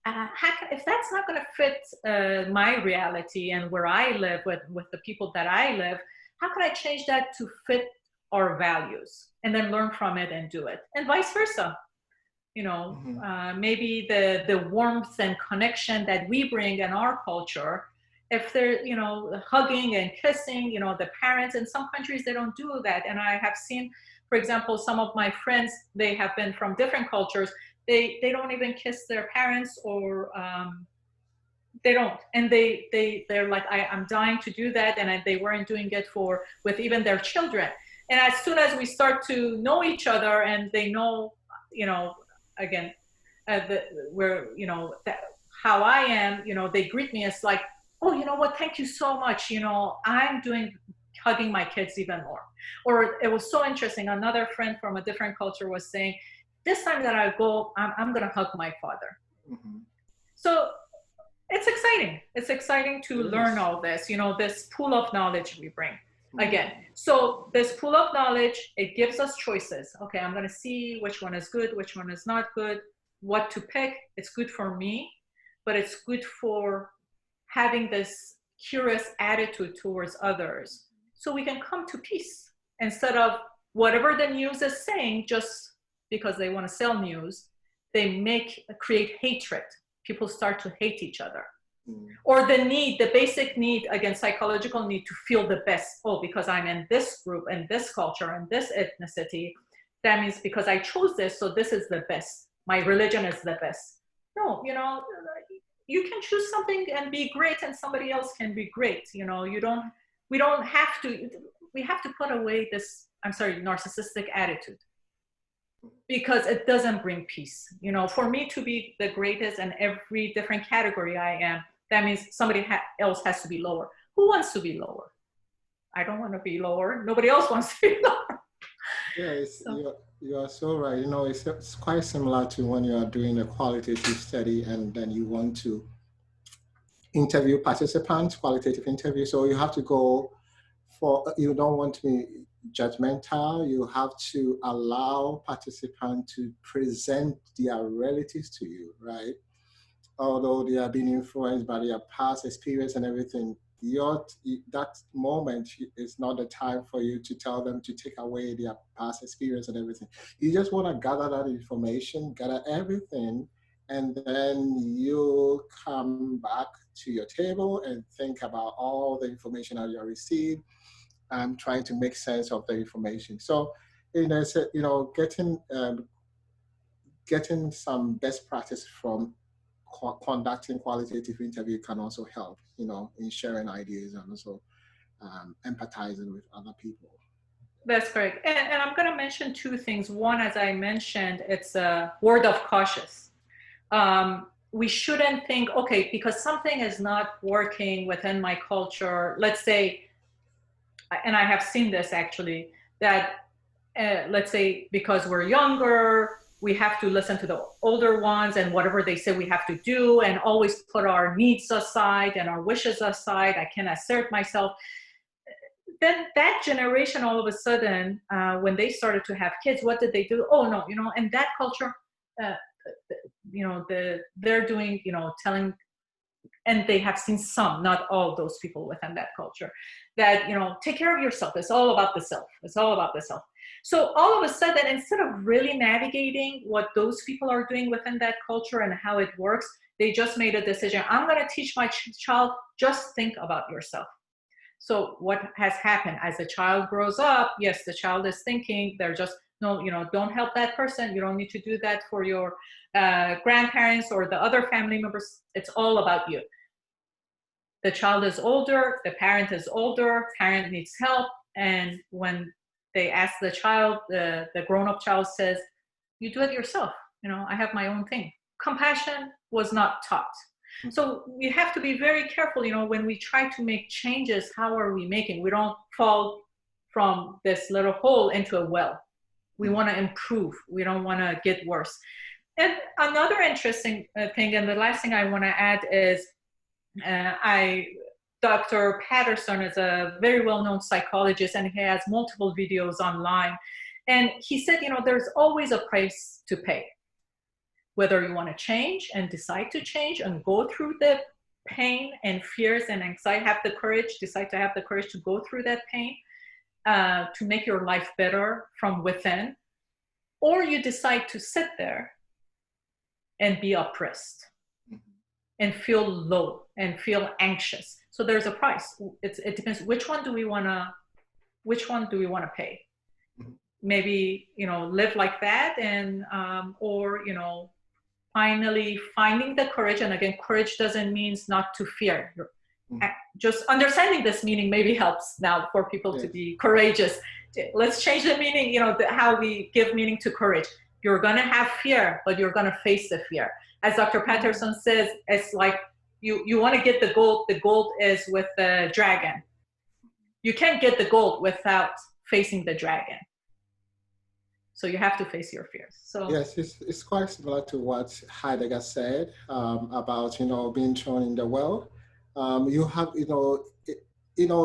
B: If that's not going to fit my reality and where I live with the people that I live, how can I change that to fit our values and then learn from it and do it, and vice versa? You know, maybe the warmth and connection that we bring in our culture, if they're, you know, hugging and kissing, you know, the parents in some countries, they don't do that. And I have seen, for example, some of my friends, they have been from different cultures. They don't even kiss their parents, or they don't. And they're like, I'm dying to do that. And they weren't doing it with even their children. And as soon as we start to know each other and they know, you know, again, where, you know, how I am, you know, they greet me as like, oh, you know what, thank you so much. You know, I'm hugging my kids even more. Or it was so interesting. Another friend from a different culture was saying, this time that I go, I'm going to hug my father. So it's exciting. It's exciting to learn all this, you know, this pool of knowledge we bring. Again, so this pool of knowledge, it gives us choices. Okay, I'm going to see which one is good, which one is not good, what to pick. It's good for me, but it's good for having this curious attitude towards others so we can come to peace instead of whatever the news is saying, just because they want to sell news, they create hatred. People start to hate each other. Or the basic need, again, psychological need to feel the best. Oh, because I'm in this group and this culture and this ethnicity, that means because I chose this, so this is the best. My religion is the best. No, you know, you can choose something and be great, and somebody else can be great. You know, we have to put away this, narcissistic attitude, because it doesn't bring peace. You know, for me to be the greatest in every different category I am, that means somebody else has to be lower. Who wants to be lower? I don't want to be lower. Nobody else wants to be lower.
D: Yeah, you are so right. You know, it's quite similar to when you are doing a qualitative study and then you want to interview participants, qualitative interview. So you have to go you don't want to be judgmental. You have to allow participants to present their relatives to you, right? Although they are being influenced by their past experience and everything, that moment is not the time for you to tell them to take away their past experience and everything. You just want to gather that information, gather everything, and then you come back to your table and think about all the information that you have received and trying to make sense of the information. So, getting some best practice from conducting qualitative interview can also help, in sharing ideas and also empathizing with other people.
B: That's correct. And I'm going to mention two things. One, as I mentioned, it's a word of cautious. We shouldn't think, okay, because something is not working within my culture, let's say, and I have seen this actually, that let's say because we're younger, we have to listen to the older ones and whatever they say we have to do and always put our needs aside and our wishes aside. I can assert myself. Then that generation, all of a sudden, when they started to have kids, what did they do? Oh no, in that culture, they're doing, telling, and they have seen some, not all those people within that culture, that, take care of yourself. It's all about the self. It's all about the self. So all of a sudden, instead of really navigating what those people are doing within that culture and how it works, they just made a decision. I'm going to teach my child, just think about yourself. So what has happened as the child grows up, yes, the child is thinking, they're just, no, don't help that person. You don't need to do that for your grandparents or the other family members. It's all about you. The child is older, the parent is older, parent needs help. And when they ask the child, the grown-up child says, you do it yourself. I have my own thing. Compassion was not taught. So we have to be very careful, when we try to make changes, how are we making? We don't fall from this little hole into a well. We want to improve. We don't want to get worse. And another interesting thing, and the last thing I want to add is, Dr. Patterson is a very well-known psychologist, and he has multiple videos online. And he said, there's always a price to pay. Whether you want to change and decide to change and go through the pain and fears and anxiety, decide to have the courage to go through that pain, to make your life better from within, or you decide to sit there and be oppressed and feel low and feel anxious. So there's a price. It depends. Which one do we want to pay? Maybe, live like that and, or, finally finding the courage. And again, courage doesn't mean not to fear. Just understanding this meaning maybe helps now for people to be courageous. Let's change the meaning, how we give meaning to courage. You're going to have fear, but you're going to face the fear. As Dr. Patterson says, it's like you want to get the gold. The gold is with the dragon. You can't get the gold without facing the dragon. So you have to face your fears. So
D: yes, it's quite similar to what Heidegger said about being thrown in the well. You have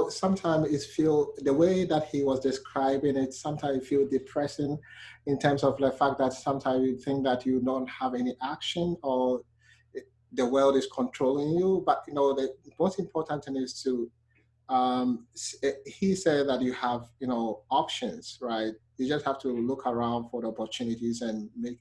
D: sometimes it feel the way that he was describing it. Sometimes it feel depressing in terms of the fact that sometimes you think that you don't have any action or the world is controlling you. But the most important thing is to he said that you have options, right? You just have to look around for the opportunities and make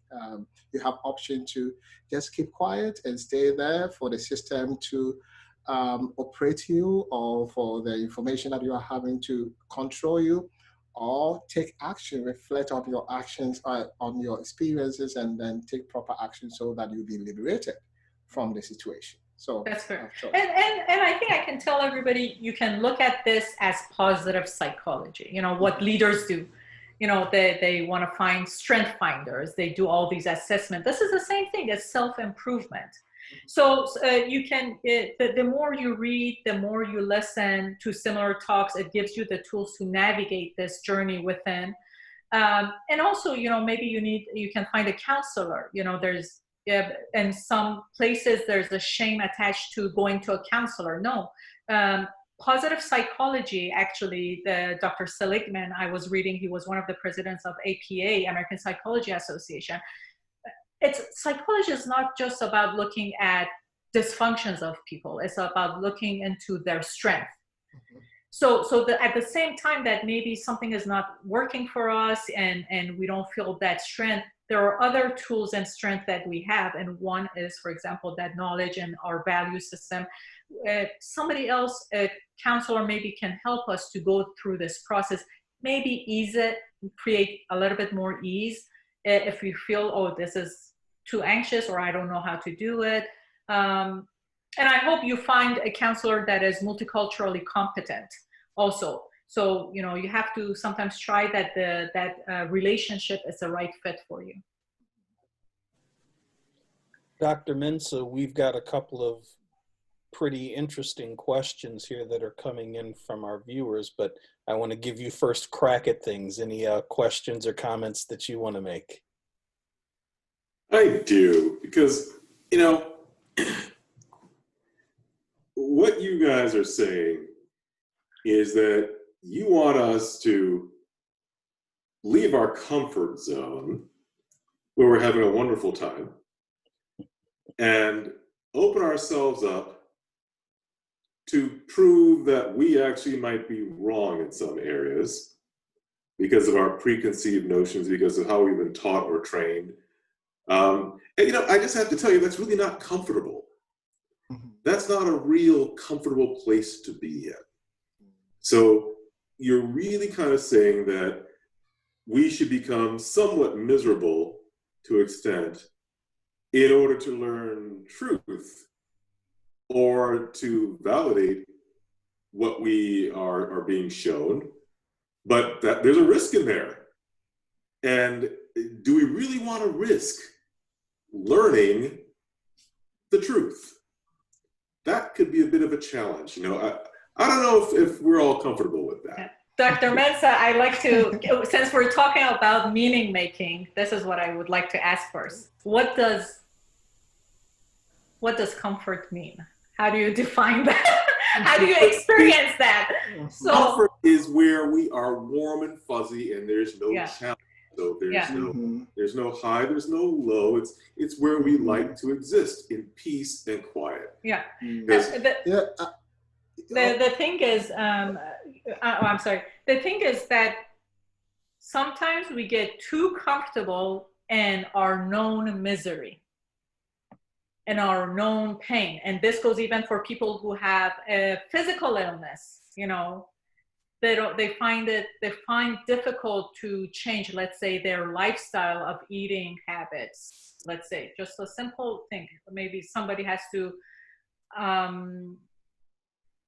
D: you have option to just keep quiet and stay there for the system to operate you, or for the information that you are having to control you, or take action, reflect on your actions, on your experiences, and then take proper action so that you'll be liberated from the situation. So
B: that's fair. And I think I can tell everybody, you can look at this as positive psychology. What leaders do, they want to find strength finders. They do all these assessments. This is the same thing as self-improvement. So you can, the more you read, the more you listen to similar talks, it gives you the tools to navigate this journey within. And also, maybe you can find a counselor. There's, in some places, there's a shame attached to going to a counselor. No. Positive psychology, actually, Dr. Seligman, I was reading, he was one of the presidents of APA, American Psychology Association. Psychology is not just about looking at dysfunctions of people. It's about looking into their strength. So at the same time that maybe something is not working for us and we don't feel that strength, there are other tools and strengths that we have. And one is, for example, that knowledge and our value system. Somebody else, a counselor maybe can help us to go through this process, maybe ease it, create a little bit more ease. If we feel, oh, this is too anxious, or I don't know how to do it. And I hope you find a counselor that is multiculturally competent also. So, you know, you have to sometimes try that that relationship is the right fit for you.
A: Dr. Mensah, we've got a couple of pretty interesting questions here that are coming in from our viewers, but I want to give you first crack at things. Any questions or comments that you want to make?
C: I do, because, you know, what you guys are saying is that you want us to leave our comfort zone where we're having a wonderful time and open ourselves up to prove that we actually might be wrong in some areas because of our preconceived notions, because of how we've been taught or trained. And, you know, I just have to tell you, that's really not comfortable. That's not a real comfortable place to be in. So you're really kind of saying that we should become somewhat miserable to an extent in order to learn truth or to validate what we are being shown, but that there's a risk in there. And do we really want to risk learning the truth? That could be a bit of a challenge. You know, I don't know if we're all comfortable with that.
B: Dr. Mensah, I'd like to, since we're talking about meaning making, this is what I would like to ask first. What does comfort mean? How do you define that? How do you experience that? So,
C: comfort is where we are warm and fuzzy and there's no challenge. So there's no high, there's no low. It's where we like to exist in peace and quiet.
B: Yeah.
D: Yeah.
B: The thing is, I'm sorry. The thing is that sometimes we get too comfortable in our known misery and our known pain. And this goes even for people who have a physical illness, you know, they find difficult to change, let's say, their lifestyle of eating habits. Let's say just a simple thing. Maybe somebody has to,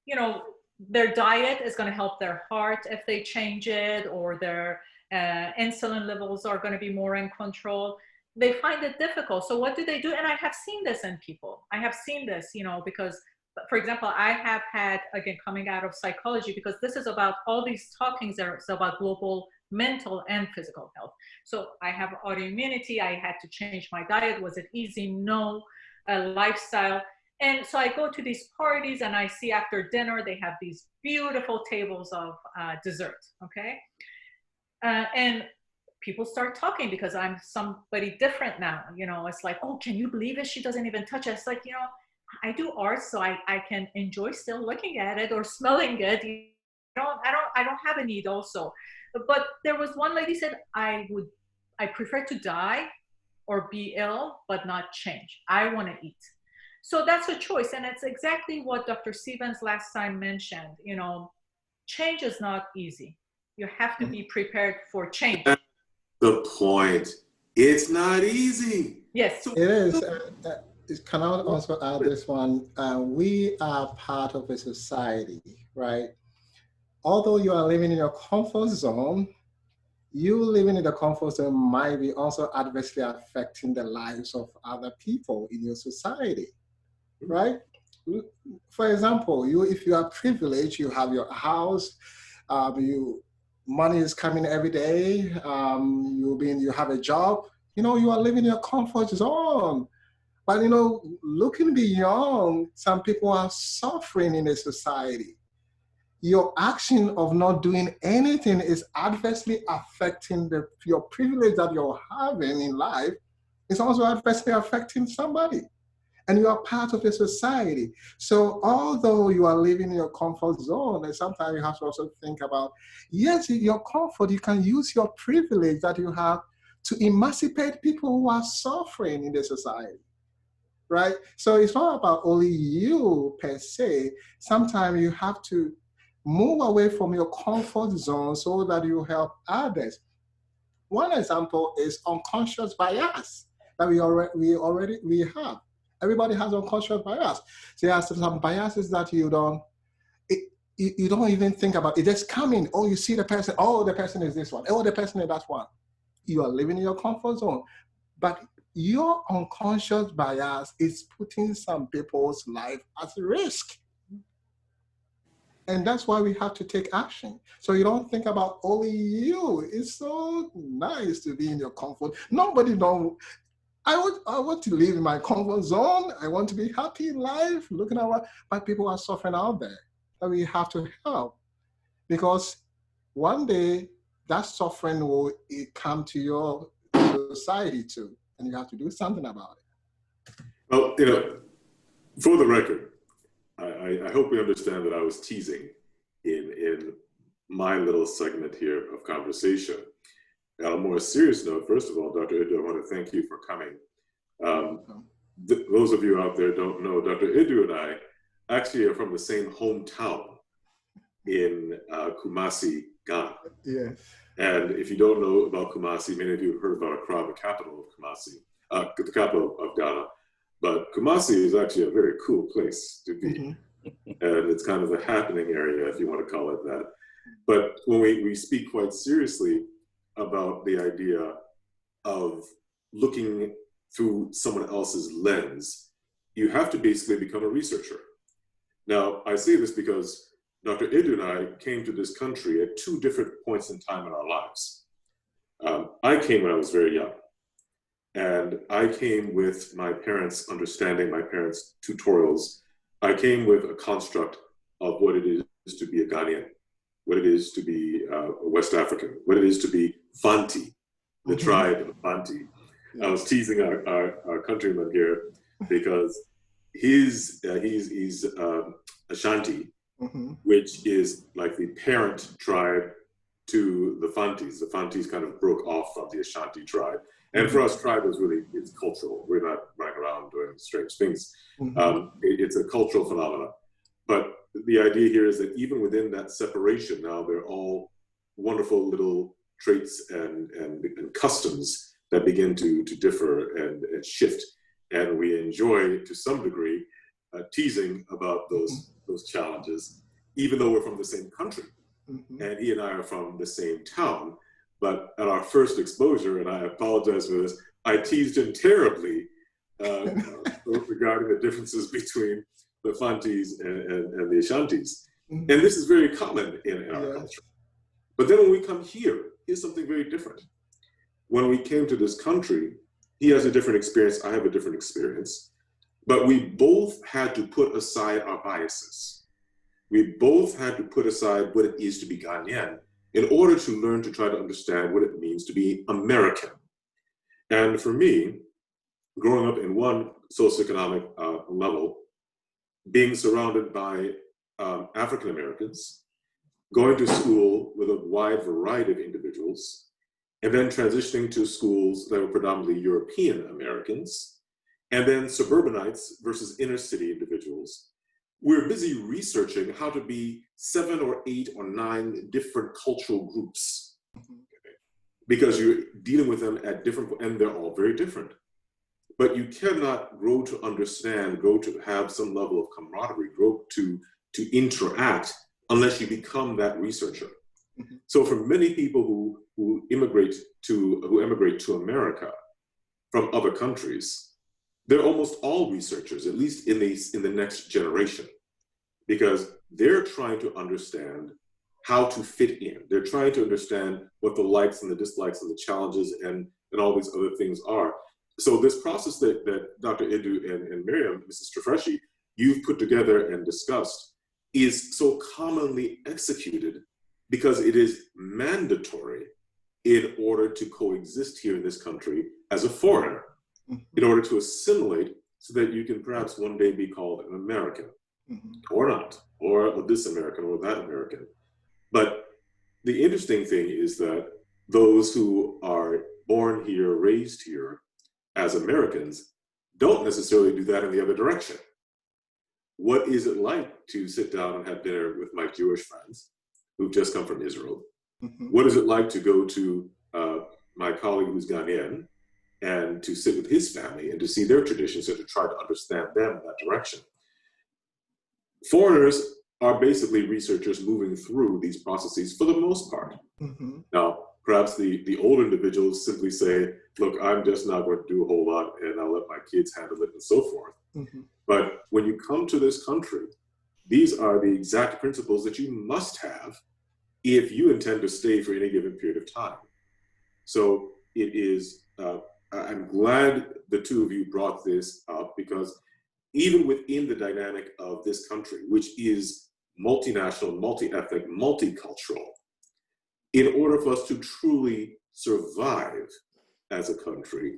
B: you know, their diet is going to help their heart if they change it, or their insulin levels are going to be more in control. They find it difficult. So what do? And I have seen this in people. I have seen this, you know, because, for example, I have had, again, coming out of psychology, because this is about all these talkings are about global mental and physical health. So I have autoimmunity. I had to change my diet. Was it easy? No. Lifestyle. And so I go to these parties and I see after dinner, they have these beautiful tables of dessert, okay? And people start talking because I'm somebody different now. You know, it's like, oh, can you believe it? She doesn't even touch it. It's like, you know, I do art, so I can enjoy still looking at it or smelling it. I don't have a need also. But there was one lady said, I prefer to die or be ill, but not change. I want to eat. So that's a choice. And it's exactly what Dr. Stevens last time mentioned. You know, change is not easy. You have to be prepared for change.
C: That's the point. It's not easy.
B: Yes.
D: It is. Can I also add this one? We are part of a society, right? Although you are living in your comfort zone, you living in the comfort zone might be also adversely affecting the lives of other people in your society, right? For example, if you are privileged, you have your house, money is coming every day, you have a job, you know, you are living in your comfort zone. But, you know, looking beyond, some people are suffering in a society. Your action of not doing anything is adversely affecting your privilege that you're having in life. It's also adversely affecting somebody. And you are part of a society. So although you are living in your comfort zone, and sometimes you have to also think about, yes, your comfort, you can use your privilege that you have to emancipate people who are suffering in the society, right? So it's not about only you per se. Sometimes you have to move away from your comfort zone so that you help others. One example is unconscious bias that we already have. Everybody has unconscious bias. So there are some biases that you don't even think about. It just come in. Oh, you see the person. Oh, the person is this one. Oh, the person is that one. You are living in your comfort zone. But your unconscious bias is putting some people's life at risk. And that's why we have to take action. So you don't think about only you. It's so nice to be in your comfort. Nobody knows. I want to live in my comfort zone. I want to be happy in life, looking at what, but people are suffering out there. And we have to help, because one day that suffering will come to your society too, and you have to do something about it.
C: Well, for the record, I hope we understand that I was teasing in my little segment here of conversation. On a more serious note, first of all, Dr. Idu, I want to thank you for coming. Those of you out there don't know, Dr. Idu and I actually are from the same hometown in Kumasi, Ghana.
D: Yes.
C: And if you don't know about Kumasi, many of you have heard about Accra, the capital of Kumasi, the capital of Ghana. But Kumasi is actually a very cool place to be. Mm-hmm. And it's kind of a happening area, if you want to call it that. But when we speak quite seriously about the idea of looking through someone else's lens, you have to basically become a researcher. Now, I say this because Dr. Idu and I came to this country at two different points in time in our lives. I came when I was very young. And I came with my parents' understanding, my parents' tutorials. I came with a construct of what it is to be a Ghanaian, what it is to be a West African, what it is to be Fanti, the tribe of Fanti. I was teasing our countryman here because he's Ashanti, which is like the parent tribe to the Fantis. The Fantis kind of broke off from the Ashanti tribe. And for us, tribe is really, it's cultural. We're not running around doing strange things. It's a cultural phenomenon. But the idea here is that even within that separation now, they're all wonderful little traits and customs that begin to differ and shift. And we enjoy, to some degree, teasing about those challenges, even though we're from the same country. And he and I are from the same town. But at our first exposure, and I apologize for this, I teased him terribly regarding the differences between the Fantis and the Ashantis. And this is very common in our culture. But then when we come here, here's something very different. When we came to this country, he has a different experience, I have a different experience. But we both had to put aside our biases. We both had to put aside what it is to be Ghanaian in order to learn to try to understand what it means to be American. And for me, growing up in one socioeconomic level, being surrounded by African Americans, going to school with a wide variety of individuals, and then transitioning to schools that were predominantly European Americans, and then suburbanites versus inner city individuals, we're busy researching how to be 7 or 8 or 9 different cultural groups, because you're dealing with them at different, and they're all very different. But you cannot grow to understand, grow to have some level of camaraderie, grow to interact unless you become that researcher. So for many people who immigrate to America from other countries, they're almost all researchers, at least in the next generation, because they're trying to understand how to fit in. They're trying to understand what the likes and the dislikes and the challenges and all these other things are. So this process that Dr. Idu and Maryam, Mrs. Tafreshi, you've put together and discussed is so commonly executed because it is mandatory in order to coexist here in this country as a foreigner, in order to assimilate so that you can perhaps one day be called an American or not, or this American or that American. But the interesting thing is that those who are born here, raised here as Americans, don't necessarily do that in the other direction. What is it like to sit down and have dinner with my Jewish friends who've just come from Israel?
D: Mm-hmm.
C: What is it like to go to my colleague who's Ghanaian and to sit with his family and to see their traditions and to try to understand them in that direction? Foreigners are basically researchers moving through these processes for the most part.
D: Mm-hmm.
C: Now, perhaps the older individuals simply say, look, I'm just not going to do a whole lot and I'll let my kids handle it and so forth.
D: Mm-hmm.
C: But when you come to this country, these are the exact principles that you must have if you intend to stay for any given period of time. So it is, I'm glad the two of you brought this up, because even within the dynamic of this country, which is multinational, multi-ethnic, multicultural, in order for us to truly survive as a country,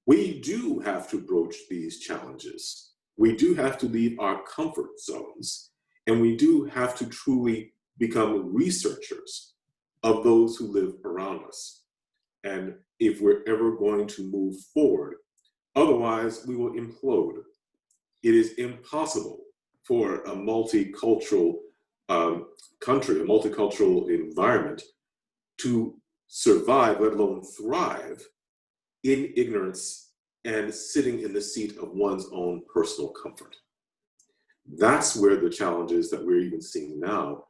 C: we do have to broach these challenges. We do have to leave our comfort zones, and we do have to truly become researchers of those who live around us. And if we're ever going to move forward, otherwise we will implode. It is impossible for a multicultural country, a multicultural environment to survive, let alone thrive, in ignorance and sitting in the seat of one's own personal comfort. That's where the challenges that we're even seeing now.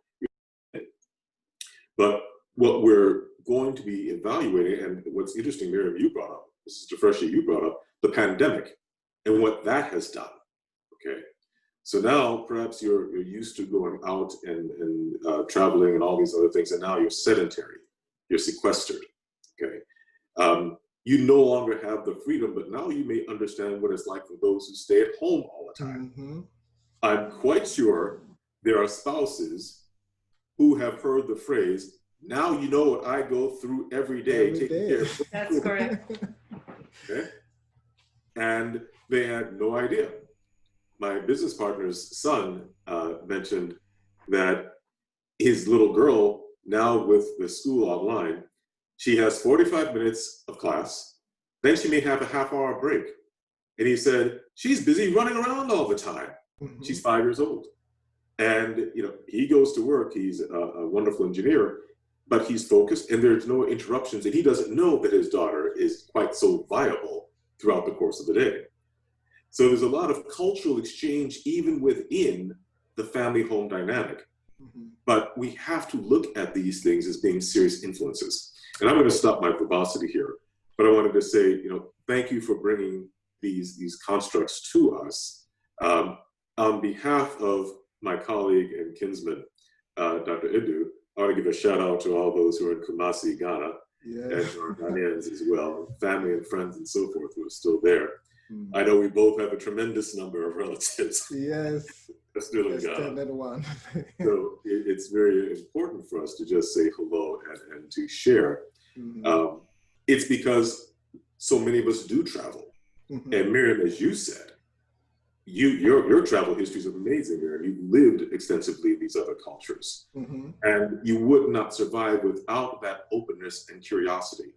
C: But what we're going to be evaluating, and what's interesting, Maryam, you brought up, Mrs. Tafreshi, you brought up the pandemic and what that has done, okay? So now perhaps you're used to going out and traveling and all these other things, and now you're sedentary, you're sequestered, okay? You no longer have the freedom, but now you may understand what it's like for those who stay at home all the time.
D: Mm-hmm.
C: I'm quite sure there are spouses who have heard the phrase, now you know what I go through every day taking care of.
B: That's correct.
C: Okay? And they had no idea. My business partner's son mentioned that his little girl, now with the school online, she has 45 minutes of class, then she may have a half-hour break. And he said, she's busy running around all the time.
D: Mm-hmm.
C: She's 5 years old. And he goes to work, he's a wonderful engineer, but he's focused and there's no interruptions, and he doesn't know that his daughter is quite so viable throughout the course of the day. So there's a lot of cultural exchange even within the family home dynamic.
D: Mm-hmm.
C: But we have to look at these things as being serious influences. And I'm going to stop my verbosity here, but I wanted to say, thank you for bringing these constructs to us. On behalf of my colleague and kinsman, Dr. Idu, I want to give a shout out to all those who are in Kumasi, Ghana, and our Ghanaians as well, family and friends and so forth who are still there. Mm-hmm. I know we both have a tremendous number of relatives.
D: Yes.
C: Still in Ghana.
D: One.
C: So it's very important for us to just say hello and to share. Mm-hmm. It's because so many of us do travel. Mm-hmm. And Maryam, as you said, your travel history is amazing, Maryam. You've lived extensively in these other cultures. Mm-hmm. And you would not survive without that openness and curiosity.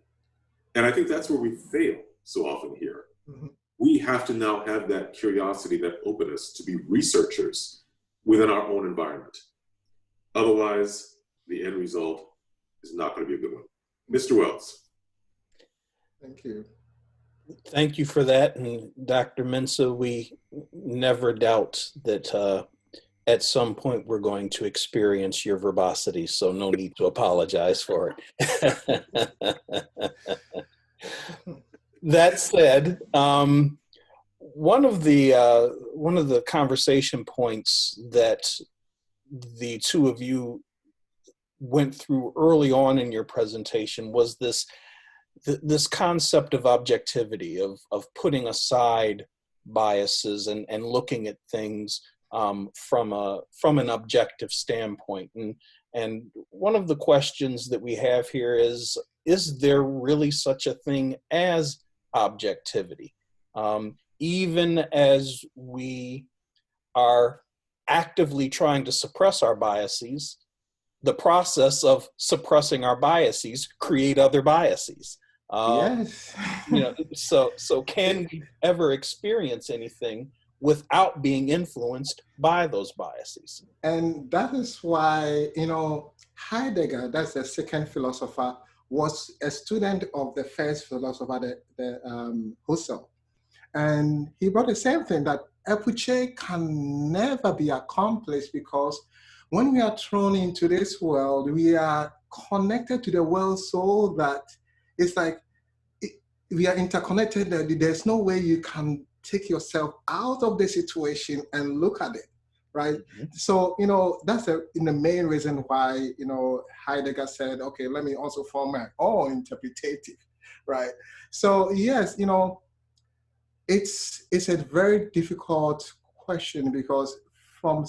C: And I think that's where we fail so often here. Mm-hmm. We have to now have that curiosity, that openness to be researchers within our own environment. Otherwise, the end result is not going to be a good one. Mr. Wells.
D: Thank you.
A: Thank you for that. And Dr. Mensah, we never doubt that at some point we're going to experience your verbosity, so no need to apologize for it. That said, one of the conversation points that the two of you went through early on in your presentation was this concept of objectivity, of putting aside biases and looking at things from an objective standpoint. And one of the questions that we have here is there really such a thing as objectivity? Even as we are actively trying to suppress our biases, the process of suppressing our biases create other biases.
D: Yes.
A: So can we ever experience anything without being influenced by those biases?
D: And that is why, Heidegger, that's the second philosopher, was a student of the first philosopher, Husserl. And he brought the same thing, that epuche can never be accomplished, because when we are thrown into this world, we are connected to the world so that it's like we are interconnected. There's no way you can take yourself out of the situation and look at it, right? Mm-hmm. So, that's the main reason why, Heidegger said, okay, let me also form my own interpretative, right? So yes, it's a very difficult question, because from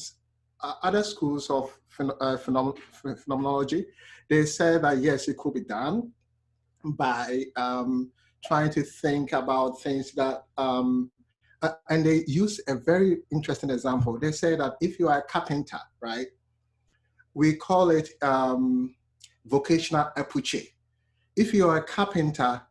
D: other schools of phenomenology, they say that yes, it could be done by trying to think about things that, and they use a very interesting example. They say that if you are a carpenter, right, we call it vocational epuche. If you are a carpenter,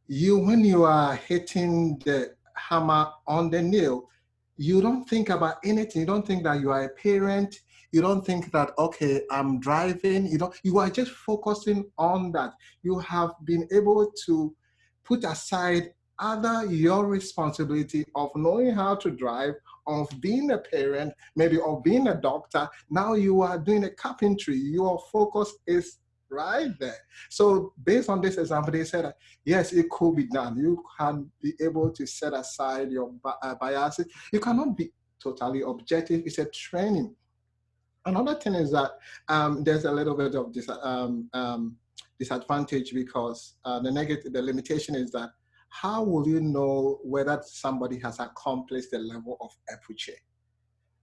D: when you are hitting the hammer on the nail, you don't think about anything. You don't think that you are a parent. You don't think that, okay, I'm driving. You are just focusing on that. You have been able to put aside your responsibility of knowing how to drive, of being a parent, maybe of being a doctor. Now you are doing a carpentry. Your focus is right there. So based on this example, they said that, yes, it could be done. You can be able to set aside your biases. You cannot be totally objective. It's a training. Another thing is that there's a little bit of disadvantage, because the limitation is that how will you know whether somebody has accomplished the level of epuche?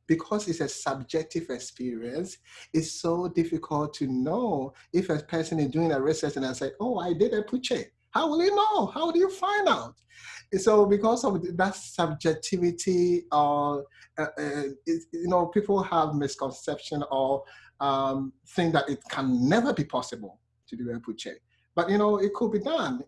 D: Because it's a subjective experience, it's so difficult to know if a person is doing a research and I say, oh, I did epuche. How will you know? How do you find out? So because of that subjectivity, people have misconception or think that it can never be possible to do epuche. But it could be done.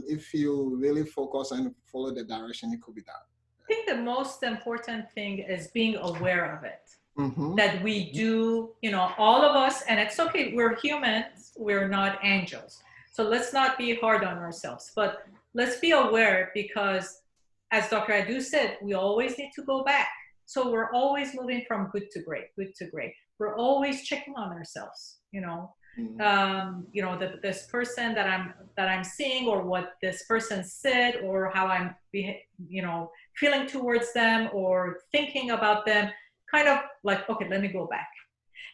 D: If you really focus and follow the direction, it could be done.
B: I think the most important thing is being aware of it.
D: Mm-hmm.
B: That we do, all of us, and it's okay, we're humans, we're not angels. So let's not be hard on ourselves, but let's be aware, because as Dr. Adu said, we always need to go back. So we're always moving from good to great, good to great. We're always checking on ourselves, Mm-hmm. This person that I'm seeing, or what this person said, or how I'm feeling towards them or thinking about them, kind of like, okay, let me go back.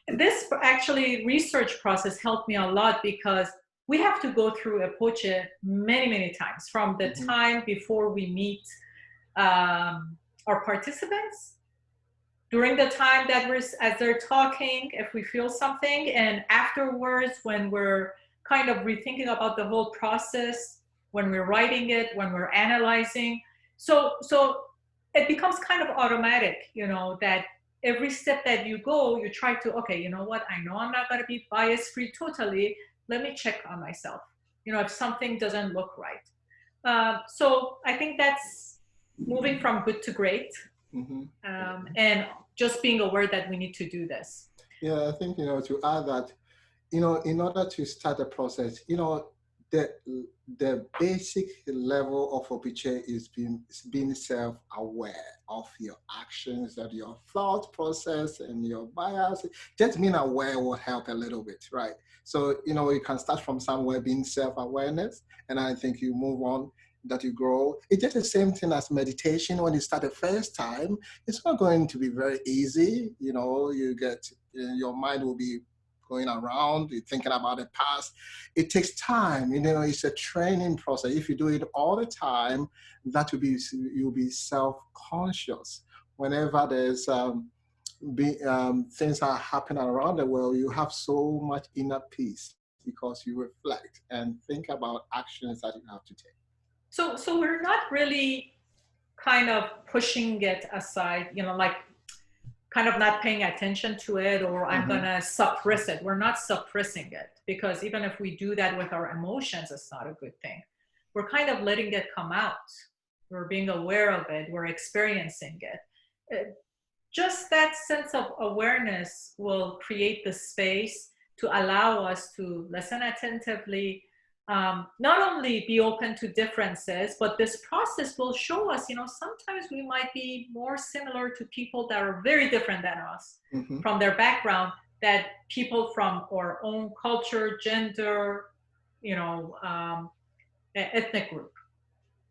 B: This actually research process helped me a lot, because we have to go through epuche many, many times, from the mm-hmm. time before we meet our participants, during the time that as they're talking, if we feel something, and afterwards when we're kind of rethinking about the whole process, when we're writing it, when we're analyzing. So it becomes kind of automatic, that every step that you go, you try to, okay, you know what, I know I'm not going to be bias-free totally. Let me check on myself, if something doesn't look right. So I think that's moving from good to great. Mm-hmm. And just being aware that we need to do this.
D: Yeah, I think, to add that, in order to start the process, the basic level of epuche is being self-aware of your actions, of your thought process and your bias. Just being aware will help a little bit, right? So, you can start from somewhere, being self-awareness, and I think you move on, that you grow. It's just the same thing as meditation. When you start the first time, it's not going to be very easy. You get, your mind will be going around, you're thinking about the past. It takes time, it's a training process. If you do it all the time, you'll be self-conscious. Whenever there's things are happening around the world, you have so much inner peace, because you reflect and think about actions that you have to take.
B: So we're not really kind of pushing it aside, like kind of not paying attention to it, or I'm mm-hmm. going to suppress it. We're not suppressing it, because even if we do that with our emotions, it's not a good thing. we're kind of letting it come out. We're being aware of it. We're experiencing it. Just that sense of awareness will create the space to allow us to listen attentively, not only be open to differences, but this process will show us, sometimes we might be more similar to people that are very different than us from their background, that people from our own culture, gender, ethnic group.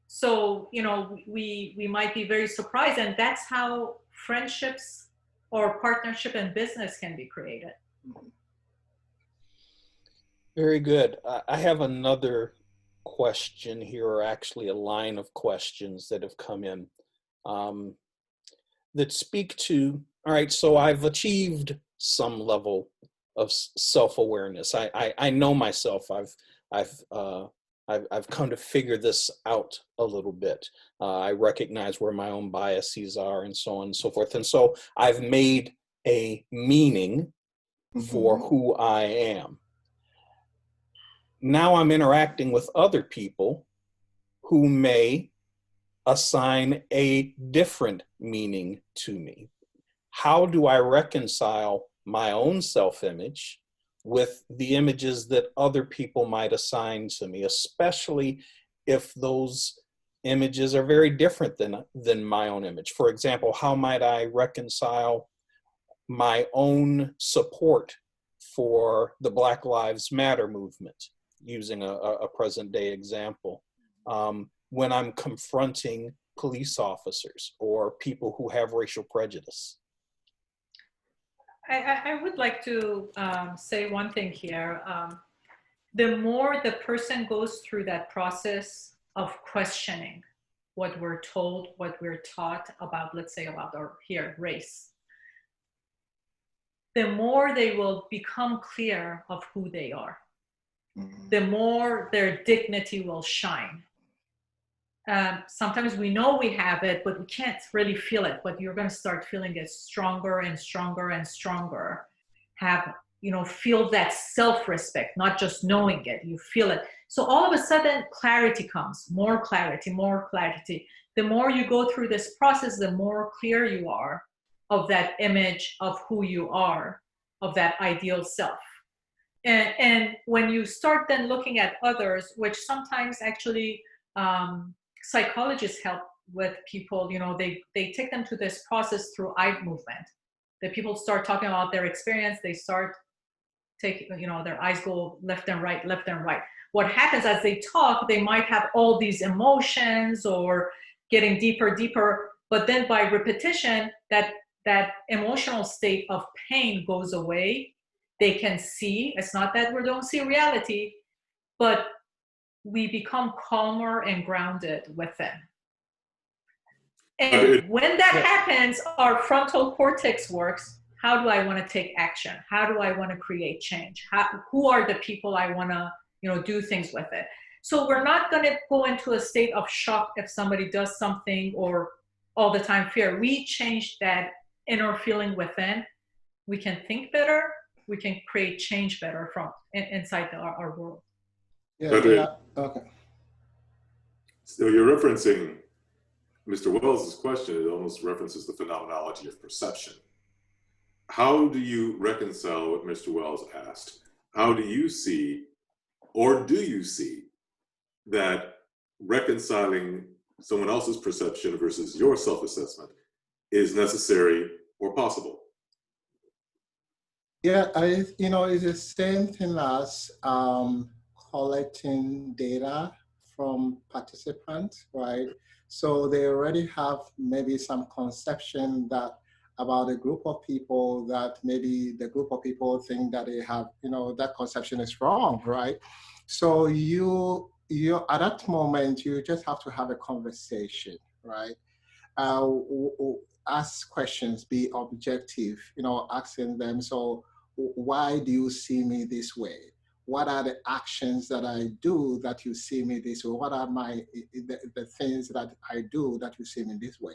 B: So, we might be very surprised, and that's how friendships or partnership in business can be created.
A: Very good. I have another question here, or actually a line of questions that have come in that speak to, all right, so I've achieved some level of self-awareness. I know myself. I've come to figure this out a little bit. I recognize where my own biases are and so on and so forth. And so I've made a meaning for who I am. Now I'm interacting with other people who may assign a different meaning to me. How do I reconcile my own self-image with the images that other people might assign to me, especially if those images are very different than my own image? For example, how might I reconcile my own support for the Black Lives Matter movement, using a present day example, when I'm confronting police officers or people who have racial prejudice?
B: I would like to say one thing here. The more the person goes through that process of questioning what we're told, what we're taught about, let's say about race, the more they will become clear of who they are. The more their dignity will shine. Sometimes we know we have it, but we can't really feel it. But you're going to start feeling it stronger and stronger and stronger. Feel that self-respect, not just knowing it. You feel it. So all of a sudden, clarity comes. More clarity, more clarity. The more you go through this process, the more clear you are of that image of who you are, of that ideal self. And when you start then looking at others, which sometimes actually psychologists help with people, they take them to this process through eye movement. The people start talking about their experience, they start taking, their eyes go left and right, left and right. What happens as they talk, they might have all these emotions or getting deeper, but then by repetition, that emotional state of pain goes away. They can see, it's not that we don't see reality, but we become calmer and grounded within. And when that happens, our frontal cortex works. How do I want to take action? How do I want to create change? Who are the people I want to, do things with it? So we're not going to go into a state of shock if somebody does something, or all the time fear. We change that inner feeling within. We can think better. We can create change better from inside our world.
D: Yeah. Okay.
C: So you're referencing Mr. Wells' question. It almost references the phenomenology of perception. How do you reconcile what Mr. Wells asked? How do you see, or do you see, that reconciling someone else's perception versus your self-assessment is necessary or possible?
D: Yeah, it's the same thing as collecting data from participants, right? So they already have maybe some conception about a group of people that maybe the group of people think that they have, that conception is wrong, right? So you at that moment, you just have to have a conversation, right? Ask questions, be objective, asking them, so why do you see me this way? What are the actions that I do that you see me this way? What are the things that I do that you see me this way?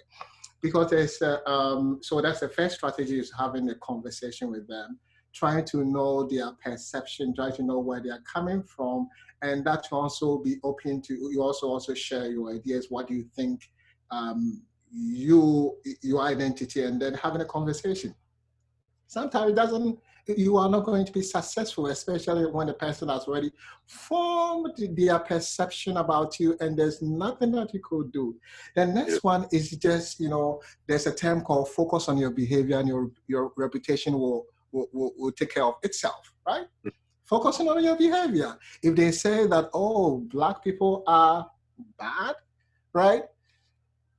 D: Because there's so that's the first strategy, is having a conversation with them. trying to know their perception, try to know where they are coming from, and that will also be open to, you also share your ideas, what do you think, your identity, and then having a conversation. Sometimes it doesn't, you are not going to be successful, especially when the person has already formed their perception about you and there's nothing that you could do. The next one is just, there's a term called focus on your behavior, and your reputation will take care of itself, right? Focusing on your behavior. If they say that, oh, Black people are bad, right?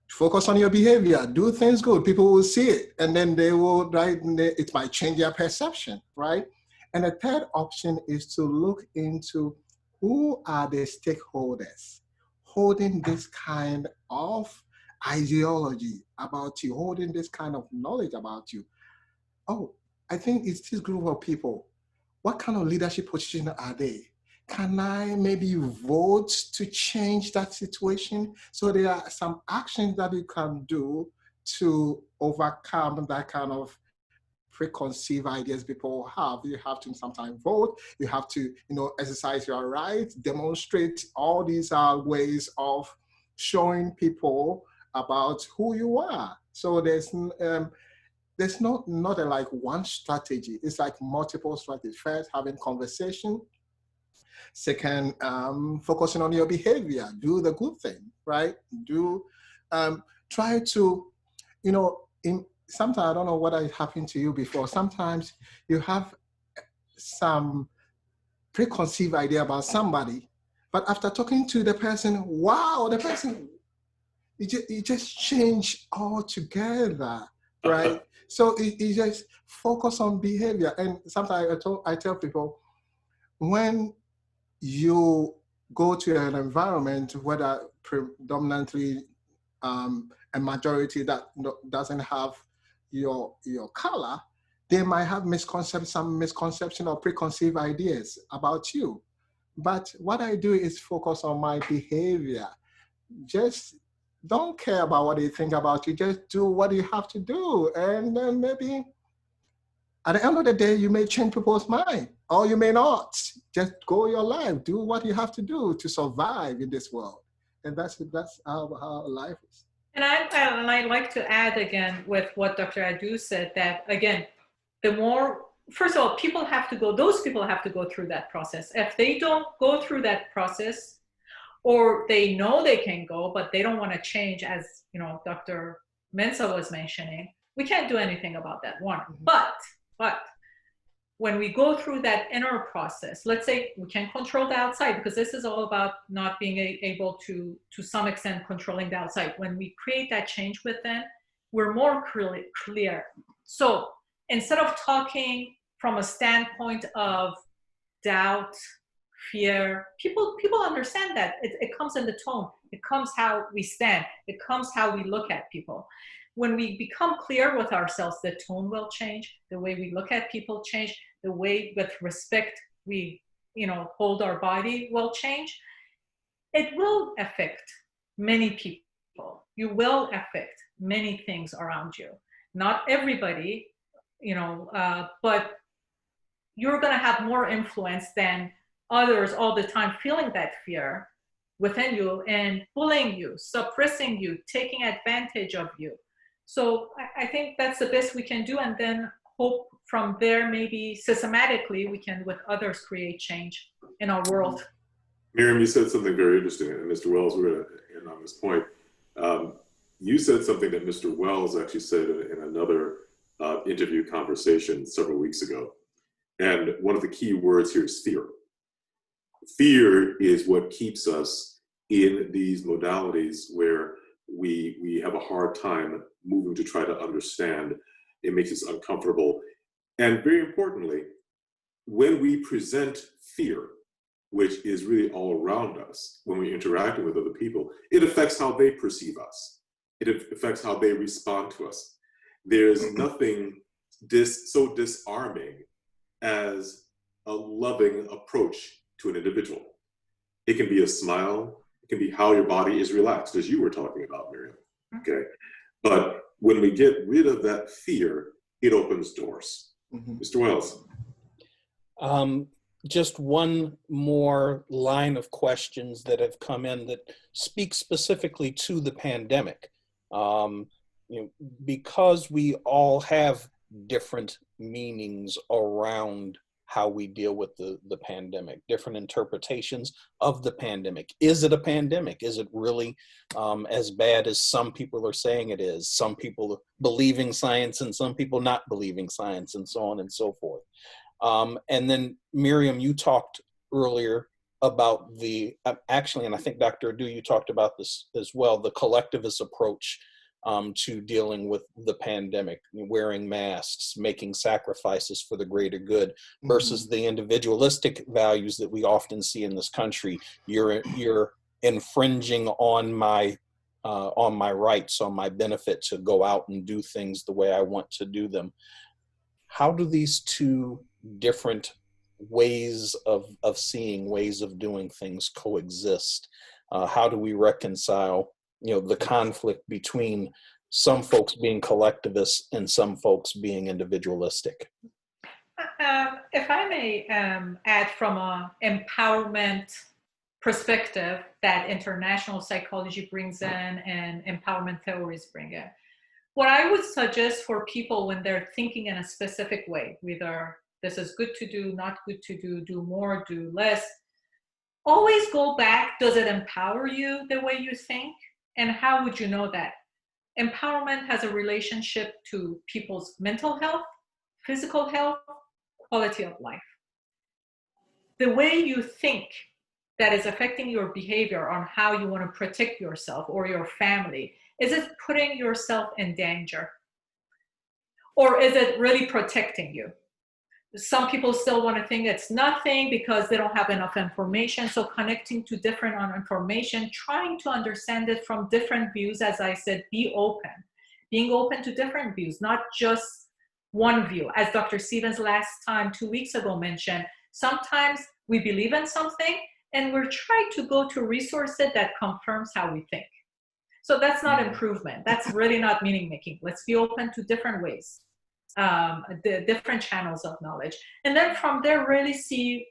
D: Focus on your behavior, do things good, people will see it, and then they will, right, it might change their perception, right? And the third option is to look into who are the stakeholders holding this kind of ideology about you, holding this kind of knowledge about you. Oh, I think it's this group of people. What kind of leadership position are they? Can I maybe vote to change that situation? So there are some actions that you can do to overcome that kind of preconceived ideas people have. You have to sometimes vote. You have to, exercise your rights, demonstrate. All these are ways of showing people about who you are. So there's not a, like one strategy. It's like multiple strategies. First, having conversation. Second, focusing on your behavior. Do the good thing, right? Try to, sometimes, I don't know what has happened to you before. Sometimes you have some preconceived idea about somebody, but after talking to the person, wow, the person, you just change altogether, right? So you just focus on behavior. And sometimes I tell people, when you go to an environment whether predominantly a majority that doesn't have your color, they might have some misconception or preconceived ideas about you. But what I do is focus on my behavior. Just don't care about what they think about you. Just do what you have to do. And then maybe at the end of the day, you may change people's mind, or you may not. Just go your life, do what you have to do to survive in this world. And that's how life is.
B: And I'd like to add again with what Dr. Adu said, that again, first of all, those people have to go through that process. If they don't go through that process, or they know they can go, but they don't want to change, as Dr. Mensah was mentioning, we can't do anything about that one. But when we go through that inner process, let's say we can control the outside, because this is all about not being able to some extent, controlling the outside. When we create that change within, we're more clear. So instead of talking from a standpoint of doubt, fear, people understand that. It comes in the tone. It comes how we stand. It comes how we look at people. When we become clear with ourselves, the tone will change, the way we look at people change, the way with respect we hold our body will change. It will affect many people. You will affect many things around you. Not everybody, but you're going to have more influence than others all the time feeling that fear within you and bullying you, suppressing you, taking advantage of you. So I think that's the best we can do, and then hope from there, maybe systematically, we can, with others, create change in our world.
C: Miriam, you said something very interesting, and Mr. Wells, we're going to end on this point. You said something that Mr. Wells actually said in another interview conversation several weeks ago. And one of the key words here is fear. Fear is what keeps us in these modalities where we have a hard time moving to try to understand. It makes us uncomfortable. And very importantly, when we present fear, which is really all around us, when we're interacting with other people, it affects how they perceive us. It affects how they respond to us. There's nothing so disarming as a loving approach to an individual. It can be a smile. It can be how your body is relaxed, as you were talking about, Miriam. Okay. But when we get rid of that fear, it opens doors. Mr. Wells.
A: Just one more line of questions that have come in that speak specifically to the pandemic. Because we all have different meanings around how we deal with the pandemic, different interpretations of the pandemic. Is it a pandemic? Is it really as bad as some people are saying it is? Some people believing science and some people not believing science, and so on and so forth. And then Maryam, you talked earlier about actually, and I think Dr. Adu, you talked about this as well, the collectivist approach to dealing with the pandemic, wearing masks, making sacrifices for the greater good, versus the individualistic values that we often see in this country. You're infringing on my rights, on my benefit to go out and do things the way I want to do them. How do these two different ways of seeing, ways of doing things coexist? How do we reconcile the conflict between some folks being collectivists and some folks being individualistic?
B: If I may add from an empowerment perspective that international psychology brings in and empowerment theories bring in, what I would suggest for people when they're thinking in a specific way, whether this is good to do, not good to do more, do less, always go back, does it empower you the way you think? And how would you know that? Empowerment has a relationship to people's mental health, physical health, quality of life. The way you think that is affecting your behavior on how you want to protect yourself or your family, is it putting yourself in danger? Or is it really protecting you? Some people still want to think it's nothing because they don't have enough information. So connecting to different information, trying to understand it from different views, as I said, be open. Being open to different views, not just one view. As Dr. Stevens last time, 2 weeks ago, mentioned, sometimes we believe in something and we're trying to go to resources that confirms how we think. So that's not improvement. That's really not meaning making. Let's be open to different ways. The different channels of knowledge. And then from there, really see,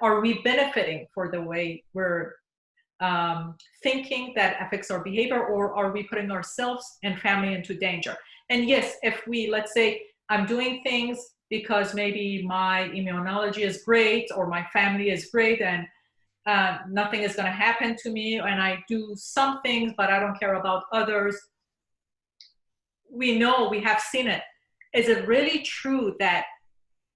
B: are we benefiting for the way we're thinking that affects our behavior, or are we putting ourselves and family into danger? And yes, if we, let's say, I'm doing things because maybe my immunology is great or my family is great and nothing is going to happen to me, and I do some things, but I don't care about others. We know, we have seen it. Is it really true that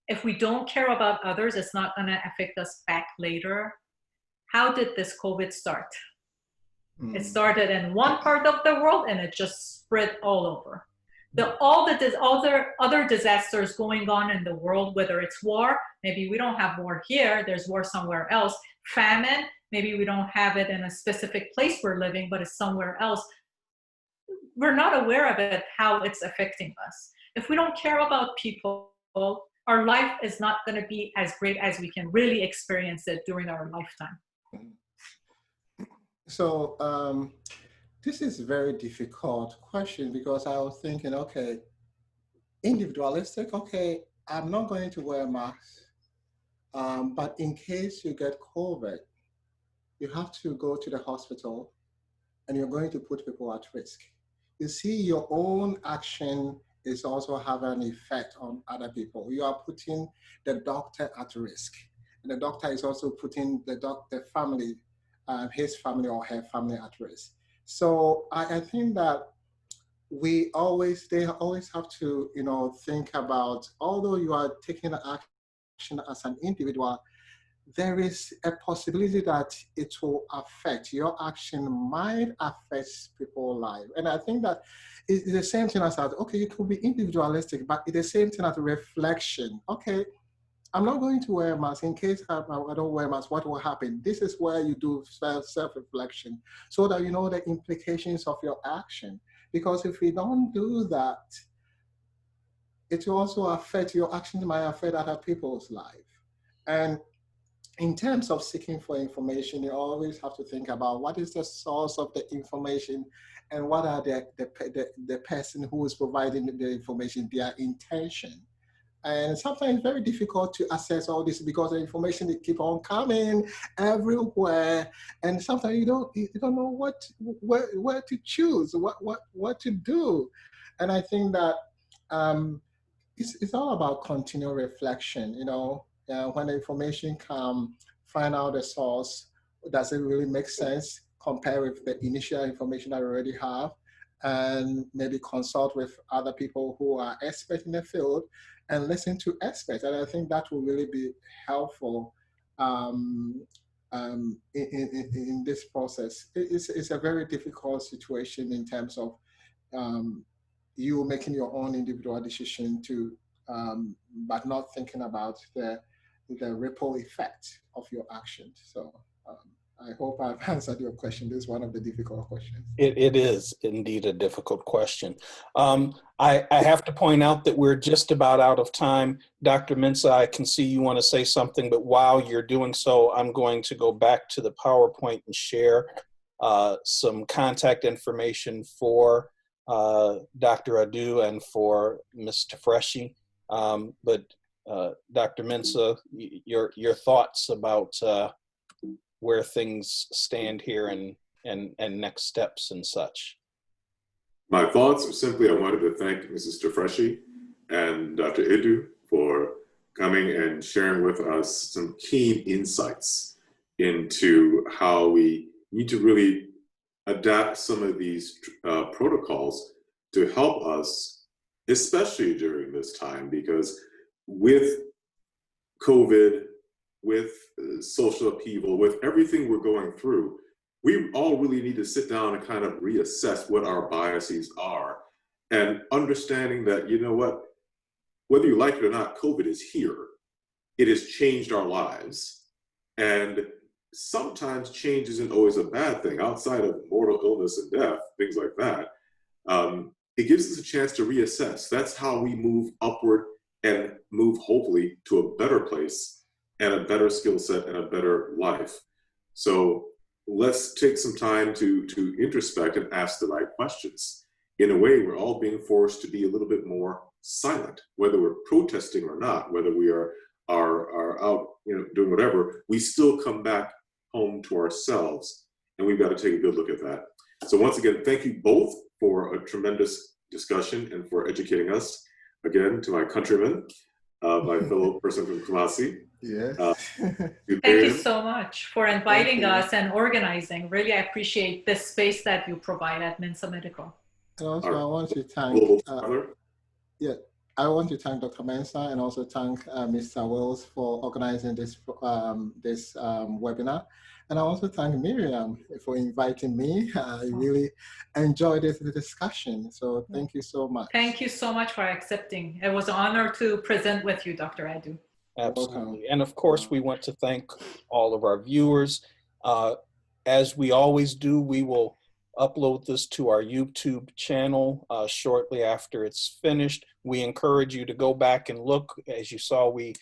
B: if we don't care about others, it's not going to affect us back later? How did this COVID start? It started in one part of the world and it just spread all over. All the other disasters going on in the world, whether it's war, maybe we don't have war here, there's war somewhere else. Famine, maybe we don't have it in a specific place we're living, but it's somewhere else. We're not aware of it, how it's affecting us. If we don't care about people, our life is not going to be as great as we can really experience it during our lifetime.
D: So this is a very difficult question, because I was thinking, okay, individualistic, okay, I'm not going to wear a mask, but in case you get COVID, you have to go to the hospital and you're going to put people at risk. You see, your own action is also having an effect on other people. You are putting the doctor at risk. And the doctor is also putting the family, his family or her family at risk. So I think that they always have to, think about, although you are taking action as an individual, there is a possibility that it will affect, your action might affect people's lives. And I think that it's the same thing as that, okay, it could be individualistic, but it's the same thing as reflection. Okay, I'm not going to wear a mask. In case I don't wear a mask, what will happen? This is where you do self-reflection so that you know the implications of your action. Because if we don't do that, it will also affect, your actions might affect other people's life. And in terms of seeking for information, you always have to think about what is the source of the information and what are the person who is providing the information, their intention. And sometimes it's very difficult to assess all this because the information they keep on coming everywhere, and sometimes you don't know where to choose, what to do. And I think that it's all about continual reflection. When the information comes, find out the source. Does it really make sense? Compare with the initial information that you already have, and maybe consult with other people who are experts in the field and listen to experts. And I think that will really be helpful in this process. It's a very difficult situation in terms of you making your own individual decision but not thinking about the ripple effect of your actions. So I hope I've answered your question. This is one of the difficult questions.
A: It is indeed a difficult question. I have to point out that we're just about out of time. Dr. Mensah, I can see you want to say something, but while you're doing so, I'm going to go back to the PowerPoint and share some contact information for Dr. Adu and for Ms. Tafreshi. But Dr. Mensah, your thoughts about where things stand here and next steps and such.
C: My thoughts are simply, I wanted to thank Mrs. Tafreshi and Dr. Adu for coming and sharing with us some keen insights into how we need to really adapt some of these protocols to help us, especially during this time, because with COVID, with social upheaval, with everything we're going through, we all really need to sit down and kind of reassess what our biases are, and understanding that, you know what, whether you like it or not, COVID is here. It has changed our lives. And sometimes change isn't always a bad thing. Outside of mortal illness and death, things like that, it gives us a chance to reassess. That's how we move upward and move hopefully to a better place and a better skill set and a better life. So let's take some time to introspect and ask the right questions. In a way, we're all being forced to be a little bit more silent, whether we're protesting or not, whether we are out, doing whatever, we still come back home to ourselves, and we've got to take a good look at that. So once again, thank you both for a tremendous discussion and for educating us. Again, to my countrymen, my fellow person from Kumasi.
D: Yes.
B: Thank you so much for inviting us and organizing. Really appreciate the space that you provide at Mensah Medical.
D: And also, I want to thank I want to thank Dr. Mensah and also thank Mr. Wells for organizing this webinar. And I also thank Maryam for inviting me. I really enjoyed this discussion. So thank you so much.
B: Thank you so much for accepting. It was an honor to present with you, Dr. Adu.
A: Absolutely. And of course, we want to thank all of our viewers. As we always do, we will upload this to our YouTube channel shortly after it's finished. We encourage you to go back and look. As you saw, we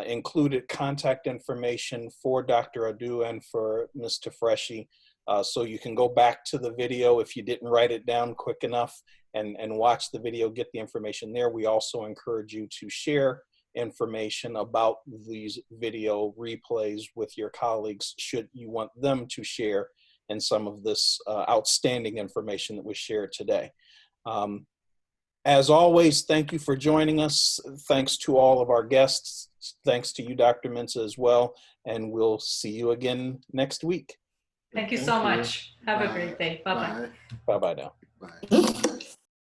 A: included contact information for Dr. Adu and for Ms. Tafreshi. So you can go back to the video if you didn't write it down quick enough and watch the video, get the information there. We also encourage you to share information about these video replays with your colleagues should you want them to share in some of this outstanding information that was shared today. As always, thank you for joining us. Thanks to all of our guests. Thanks to you, Dr. Mensah, as well. And we'll see you again next week.
B: Thank you so much. Have a great day. Bye-bye.
A: Bye-bye now.
D: Bye.